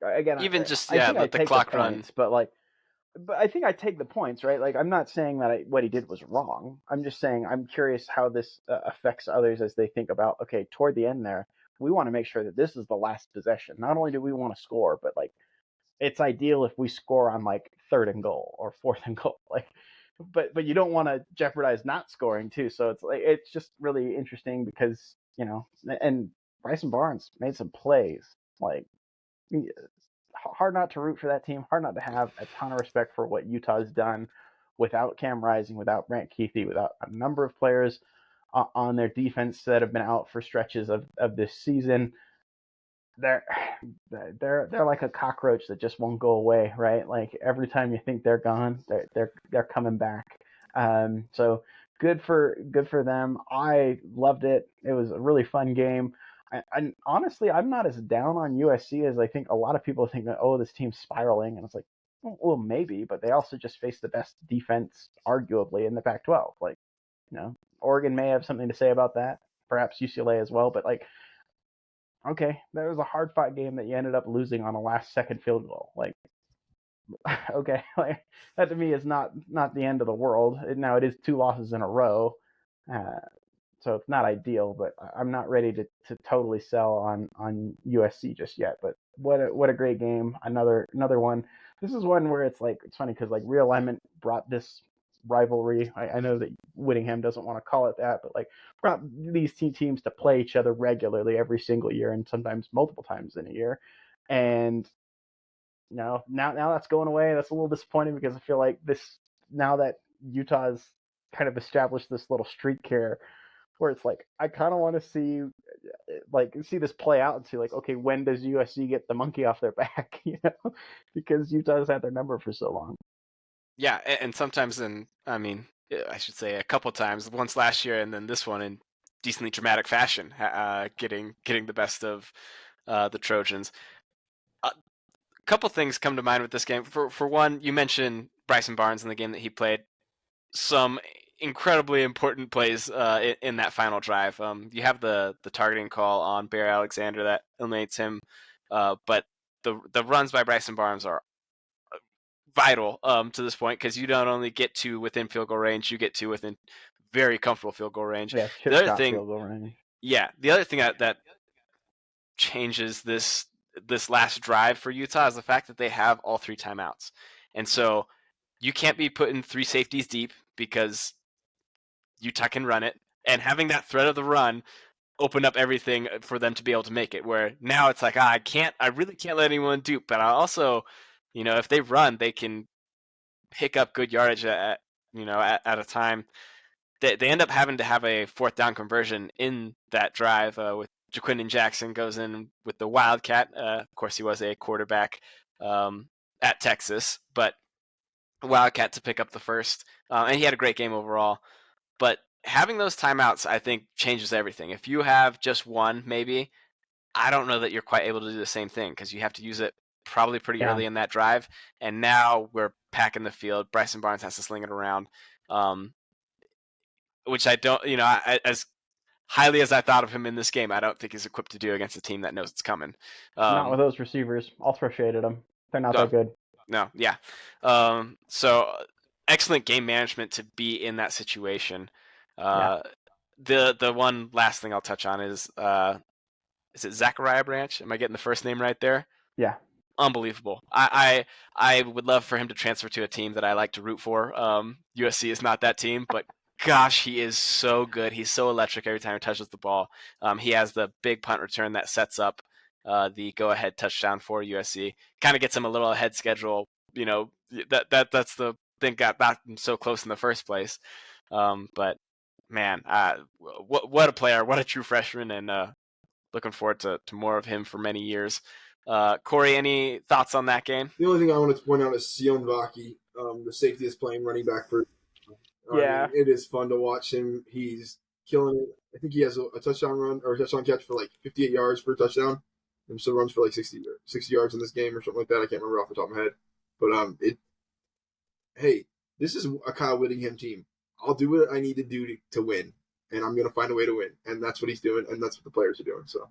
again, even let the clock run. But I think I take the points, right? Like, I'm not saying that what he did was wrong. I'm just saying I'm curious how this affects others as they think about, okay, toward the end there, we want to make sure that this is the last possession. Not only do we want to score, but like, it's ideal if we score on like 3rd and goal or 4th and goal. Like, but you don't want to jeopardize not scoring too. So it's like, it's just really interesting because, and Bryson Barnes made some plays. Like, hard not to root for that team, hard not to have a ton of respect for what Utah's done without Cam Rising, without Brant Keithy, without a number of players on their defense that have been out for stretches of this season. They're like a cockroach that just won't go away, right? Like, every time you think they're gone, they're coming back. So good for them. I loved it. It was a really fun game. And honestly, I'm not as down on USC as I think a lot of people think that, oh, this team's spiraling. And it's like, well, maybe, but they also just faced the best defense, arguably, in the Pac-12. Like, Oregon may have something to say about that, perhaps UCLA as well. But like, okay, that was a hard-fought game that you ended up losing on a last-second field goal. Like, okay, like, that to me is not the end of the world. Now, it is 2 losses in a row. So it's not ideal, but I'm not ready to totally sell on USC just yet. But what a great game. Another one. This is one where it's like, it's funny because like realignment brought this rivalry. I know that Whittingham doesn't want to call it that, but like brought these 2 teams to play each other regularly every single year, and sometimes multiple times in a year. And now that's going away. That's a little disappointing because I feel like now that Utah's kind of established this little streak here, where it's like, I kind of want to see this play out and see like, okay, when does USC get the monkey off their back? Because Utah's had their number for so long. Yeah, and sometimes I should say a couple times, once last year and then this one in decently dramatic fashion, getting the best of the Trojans. A couple things come to mind with this game. For one, you mentioned Bryson Barnes in the game that he played. Some incredibly important plays in that final drive. You have the targeting call on Bear Alexander that eliminates him, but the runs by Bryson Barnes are vital to this point because you don't only get to within field goal range, you get to within very comfortable field goal range. Yeah, chip The other shot thing, field goal range. yeah, the other thing that changes this last drive for Utah is the fact that they have all 3 timeouts, and so you can't be putting 3 safeties deep because Utah can run it, and having that threat of the run opened up everything for them to be able to make it. Where now it's like, I really can't let anyone dupe, but I also, if they run, they can pick up good yardage at a time. They end up having to have a 4th down conversion in that drive with Jaquindon Jackson goes in with the Wildcat. Of course, he was a quarterback at Texas, but Wildcat to pick up the first, and he had a great game overall. But having those timeouts, I think, changes everything. If you have just one, maybe, I don't know that you're quite able to do the same thing because you have to use it probably pretty Yeah. early in that drive. And now we're packing the field. Bryson Barnes has to sling it around, which I don't, as highly as I thought of him in this game, I don't think he's equipped to do against a team that knows it's coming. Not with those receivers. I'll throw shade at them. They're not that good. No, yeah. So excellent game management to be in that situation. The one last thing I'll touch on is it Zachariah Branch? Am I getting the first name right there? Yeah. Unbelievable. I would love for him to transfer to a team that I like to root for. USC is not that team, but gosh, he is so good. He's so electric every time he touches the ball. He has the big punt return that sets up the go-ahead touchdown for USC. Kind of gets him a little ahead schedule. That's the thing got him so close in the first place. But man, what a player! What a true freshman, and looking forward to more of him for many years. Corey, any thoughts on that game? The only thing I wanted to point out is Sion Vaki, the safety is playing running back for. Yeah. I mean, it is fun to watch him. He's killing it. I think he has a touchdown run or a touchdown catch for like 58 yards for a touchdown, and still runs for like 60 yards in this game or something like that. I can't remember off the top of my head, but hey, this is a Kyle Whittingham team. I'll do what I need to do to win, and I'm going to find a way to win, and that's what he's doing, and that's what the players are doing. So,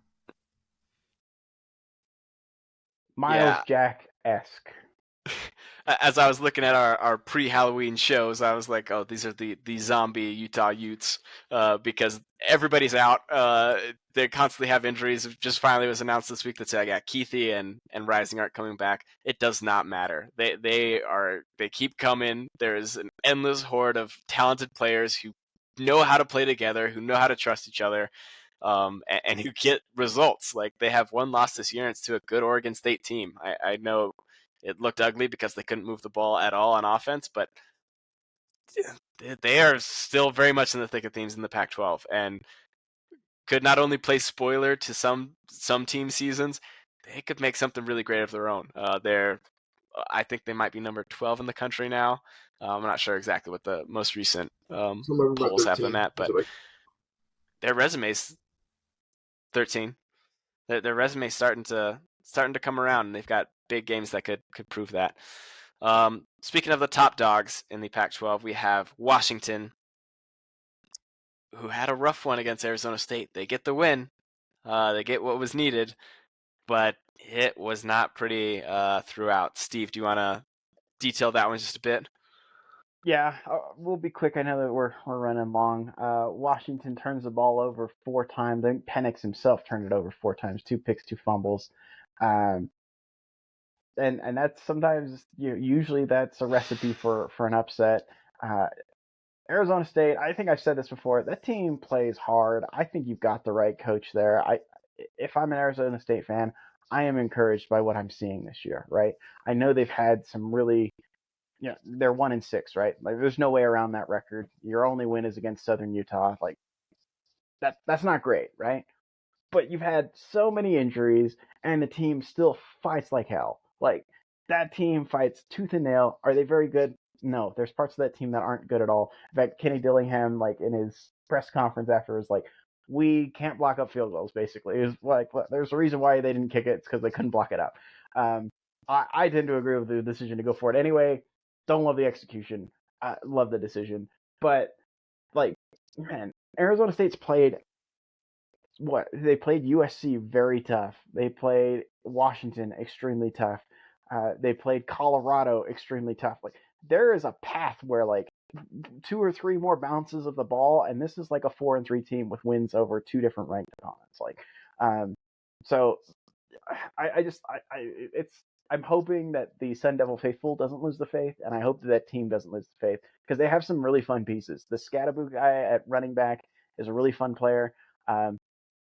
Miles Jack-esque. As I was looking at our pre-Halloween shows, I was like, oh, these are the zombie Utah Utes because everybody's out. They constantly have injuries. It just finally was announced this week that I got Keithy and Rising aren't coming back. It does not matter. They keep coming. There is an endless horde of talented players who know how to play together, who know how to trust each other, and who get results. Like they have one loss this year, and it's to a good Oregon State team. I know it looked ugly because they couldn't move the ball at all on offense, but they are still very much in the thick of things in the Pac-12 and could not only play spoiler to some team seasons, they could make something really great of their own. I think they might be number 12 in the country now. I'm not sure exactly what the most recent polls have them at, but their resume's 13. Their resume's starting to come around, and they've got big games that could prove that. Speaking of the top dogs in the Pac-12, we have Washington, who had a rough one against Arizona State. They get the win. They get what was needed, but it was not pretty throughout. Steve, do you want to detail that one just a bit? Yeah, we'll be quick. I know that we're running long. Washington turns the ball over 4 times. I think Penix himself turned it over 4 times, 2 picks, 2 fumbles. And that's sometimes usually that's a recipe for an upset. Arizona State, I think I've said this before, that team plays hard. I think you've got the right coach there. If I'm an Arizona State fan, I am encouraged by what I'm seeing this year, right? I know they've had some really, they're 1-6, right? Like there's no way around that record. Your only win is against Southern Utah. Like that's not great, right? But you've had so many injuries and the team still fights like hell. Like that team fights tooth and nail. Are they very good? No, there's parts of that team that aren't good at all. In fact, Kenny Dillingham, like in his press conference after, was like, we can't block up field goals, basically. It was like, there's a reason why they didn't kick it. It's because they couldn't block it up. I tend to agree with the decision to go for it anyway. Don't love the execution. I love the decision. But like, man, Arizona State's played what? They played USC very tough. They played Washington extremely tough. They played Colorado extremely tough. Like, there is a path where like 2 or 3 more bounces of the ball, and this is like a 4-3 team with wins over 2 different ranked opponents. Like, um, so it's I'm hoping that the Sun Devil faithful doesn't lose the faith, and I hope that team doesn't lose the faith because they have some really fun pieces. The Scadaboo guy at running back is a really fun player. Um,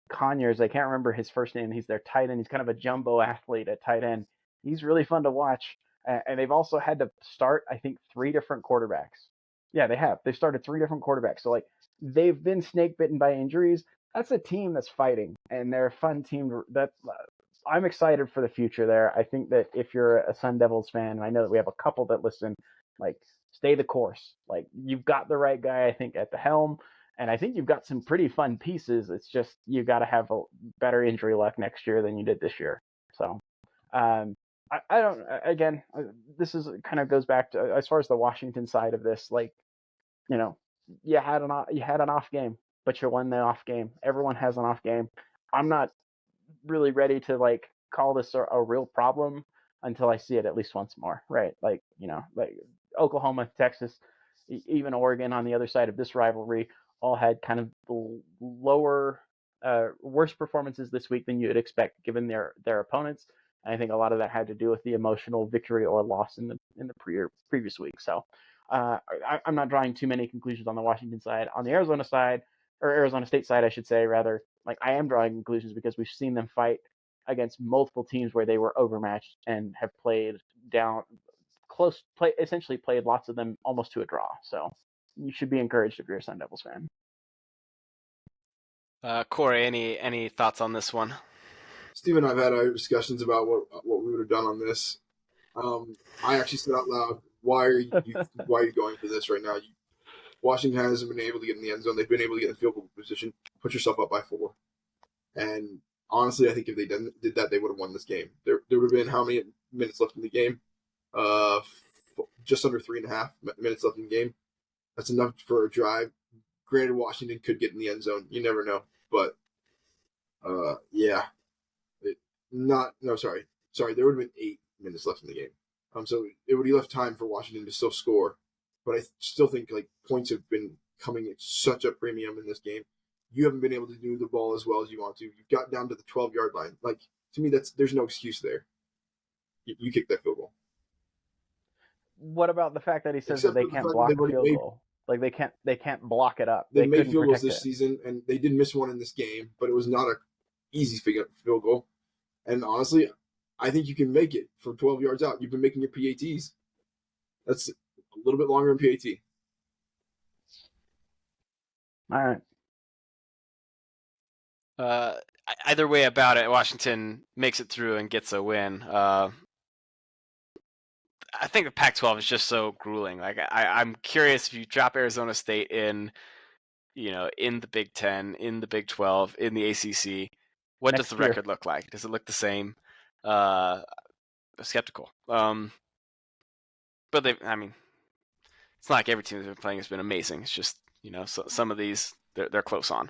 Conyers, I can't remember his first name. He's their tight end. He's kind of a jumbo athlete at tight end. He's really fun to watch. And they've also had to start, I think, 3 different quarterbacks. Yeah, they have. They've started 3 different quarterbacks. So, like, they've been snake bitten by injuries. That's a team that's fighting, and they're a fun team. I'm excited for the future there. I think that if you're a Sun Devils fan, and I know that we have a couple that listen, like, stay the course. Like, you've got the right guy, I think, at the helm. And I think you've got some pretty fun pieces. It's just you got to have a better injury luck next year than you did this year. So, I don't. Again, this is kind of goes back to as far as the Washington side of this. Like, you know, you had an off game, but you won the off game. Everyone has an off game. I'm not really ready to like call this a real problem until I see it at least once more, right? Like, like Oklahoma, Texas, even Oregon on the other side of this rivalry all had kind of lower, worse performances this week than you would expect given their opponents. And I think a lot of that had to do with the emotional victory or loss in the previous week. So I'm not drawing too many conclusions on the Washington side. On the Arizona side, or Arizona State side, I should say, rather, like I am drawing conclusions because we've seen them fight against multiple teams where they were overmatched and have played down essentially played lots of them almost to a draw. So you should be encouraged if you're a Sun Devils fan. Corey, any thoughts on this one? Steve and I have had our discussions about what we would have done on this. I actually said out loud, why are you going for this right now? Washington hasn't been able to get in the end zone. They've been able to get in field goal position. Put yourself up by 4. And honestly, I think if they did that, they would have won this game. There would have been how many minutes left in the game? Just under 3.5 minutes left in the game. That's enough for a drive. Granted, Washington could get in the end zone. You never know. But, yeah. Sorry. There would have been 8 minutes left in the game. So it would have left time for Washington to still score. But I still think like points have been coming at such a premium in this game. You haven't been able to do the ball as well as you want to. You've got down to the 12-yard line. Like, to me, there's no excuse there. You kick that field goal. What about the fact that he says that they can't block a field goal? Like they can't block it up. They made field goals this season, and they did miss one in this game, but it was not an easy field goal. And honestly, I think you can make it from 12 yards out. You've been making your PATs. That's a little bit longer in PAT. All right. Either way about it, Washington makes it through and gets a win. I think the Pac-12 is just so grueling. Like I'm curious if you drop Arizona State in the Big Ten, in the Big 12, in the ACC, what does the record look like? Does it look the same? Skeptical. But it's not like every team that's been playing has been amazing. It's just some of these they're close on.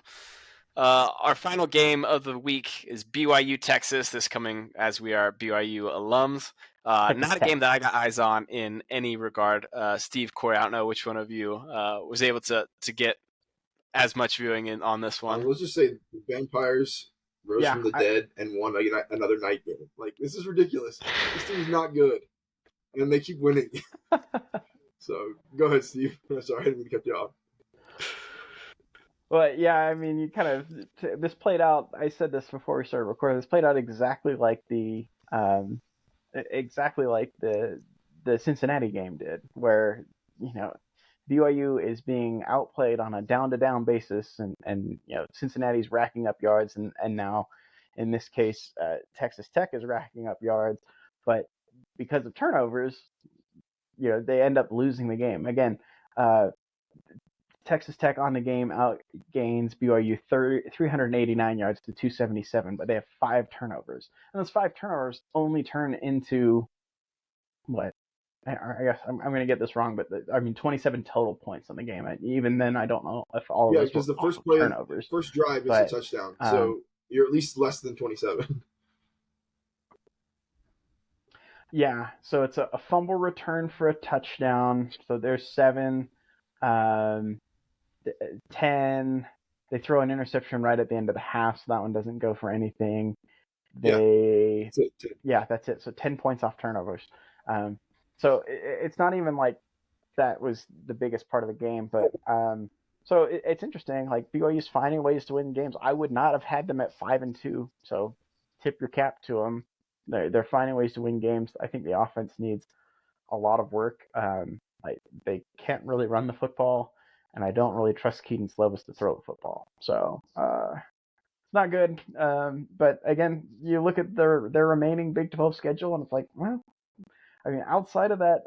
Our final game of the week is BYU Texas. This coming as we are BYU alums. Not a game that I got eyes on in any regard. Steve, Corey, I don't know which one of you was able to get as much viewing in on this one. Let's just say the Vampires rose from the dead and won another night game. Like, this is ridiculous. This team's not good, and they keep winning. So go ahead, Steve. Sorry, I didn't mean to cut you off. Well, yeah, you kind of this played out. I said this before we started recording. This played out exactly like the Cincinnati game did, where BYU is being outplayed on a down-to-down basis, and Cincinnati's racking up yards, and now in this case Texas Tech is racking up yards, but because of turnovers, they end up losing the game again. Texas Tech on the game outgains BYU 389 yards to 277, but they have 5 turnovers. And those 5 turnovers only turn into, I guess I'm going to get this wrong, but 27 total points on the game. Even then, I don't know if all of Yeah, those were because the off first of play, turnovers. first drive is a But touchdown, um, so you're at least less than 27. yeah, so it's a fumble return for a touchdown. So there's 7, um, 10. They throw an interception right at the end of the half, so that one doesn't go for anything. Yeah, They, that's it. yeah, that's it. So 10 points off turnovers. So it's not even like that was the biggest part of the game, but so it's interesting. Like BYU's finding ways to win games. I would not have had them at 5-2. So tip your cap to them. They're finding ways to win games. I think the offense needs a lot of work. Like they can't really run the football, and I don't really trust Keaton Slovis to throw the football. So it's not good. But again, you look at their remaining Big 12 schedule, and it's like, well, I mean, outside of that,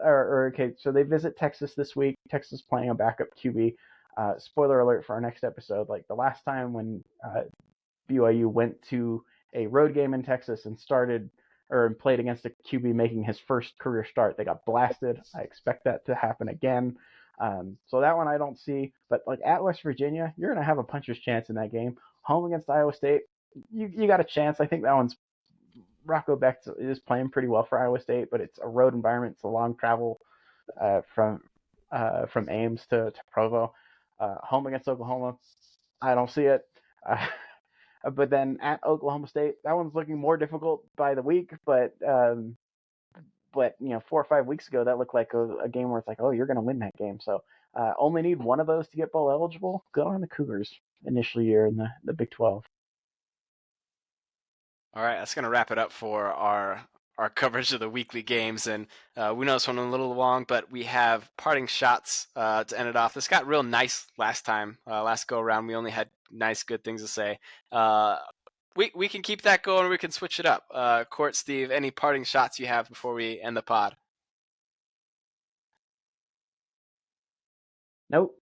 okay, so they visit Texas this week. Texas playing a backup QB. Spoiler alert for our next episode. Like the last time when BYU went to a road game in Texas and started or played against a QB making his first career start, they got blasted. I expect that to happen again. So that one I don't see. But like at West Virginia, you're gonna have a puncher's chance in that game. Home against Iowa State, you got a chance. I think that one's Rocco Beck is playing pretty well for Iowa State, but it's a road environment. It's a long travel from Ames to Provo. Home against Oklahoma, I don't see it. But then at Oklahoma State, that one's looking more difficult by the week. But 4 or 5 weeks ago, that looked like a game where it's like, oh, you're going to win that game. So only need one of those to get bowl eligible. Good on the Cougars initial year in the Big 12. All right, that's gonna wrap it up for our coverage of the weekly games, and we know this one a little long, but we have parting shots to end it off. This got real nice last time, last go around. We only had nice, good things to say. We can keep that going, or we can switch it up. Court, Steve, any parting shots you have before we end the pod? Nope.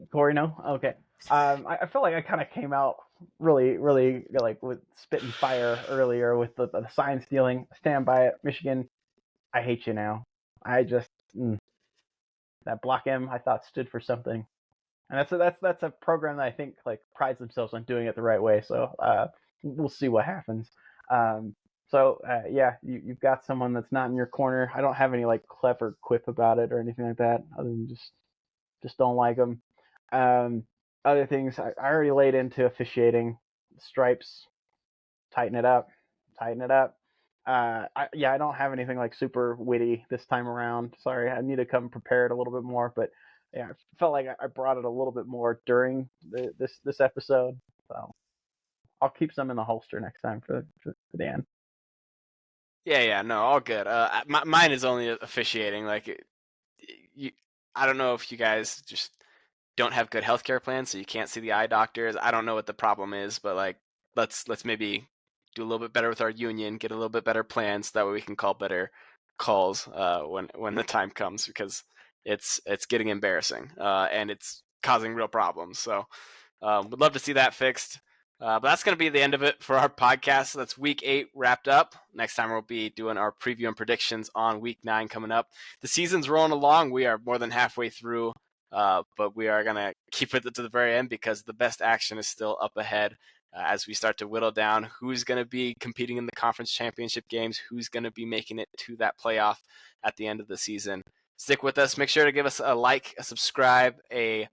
Corey, no? Okay. I feel like I kind of came out really, really like with spitting fire earlier with the sign stealing. Stand by it. Michigan, I hate you now. I just, that Block M I thought stood for something. And that's a program that I think like prides themselves on doing it the right way. So we'll see what happens. Yeah, you've got someone that's not in your corner. I don't have any like clever quip about it or anything like that, other than just don't like them. Other things I already laid into officiating. Stripes, tighten it up, tighten it up. I don't have anything like super witty this time around. Sorry, I need to come prepared a little bit more, but yeah, I felt like I brought it a little bit more during this episode. So I'll keep some in the holster next time for the end. Yeah, no, all good. Mine is only officiating. You, I don't know if you guys just don't have good healthcare plans, so you can't see the eye doctors. I don't know what the problem is, but like let's maybe do a little bit better with our union, get a little bit better plans. That way we can call better calls when the time comes, because it's getting embarrassing and it's causing real problems. So would love to see that fixed. But that's going to be the end of it for our podcast. So that's week 8 wrapped up. Next time we'll be doing our preview and predictions on week 9 coming up. The season's rolling along. We are more than halfway through. But we are going to keep it to the very end because the best action is still up ahead as we start to whittle down who's going to be competing in the conference championship games, who's going to be making it to that playoff at the end of the season. Stick with us. Make sure to give us a like, a subscribe, a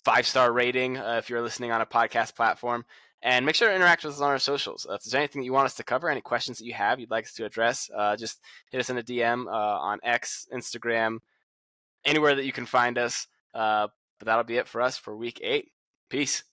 5-star rating if you're listening on a podcast platform. And make sure to interact with us on our socials. If there's anything that you want us to cover, any questions that you have you'd like us to address, just hit us in a DM on X, Instagram, anywhere that you can find us. But that'll be it for us for week 8. Peace.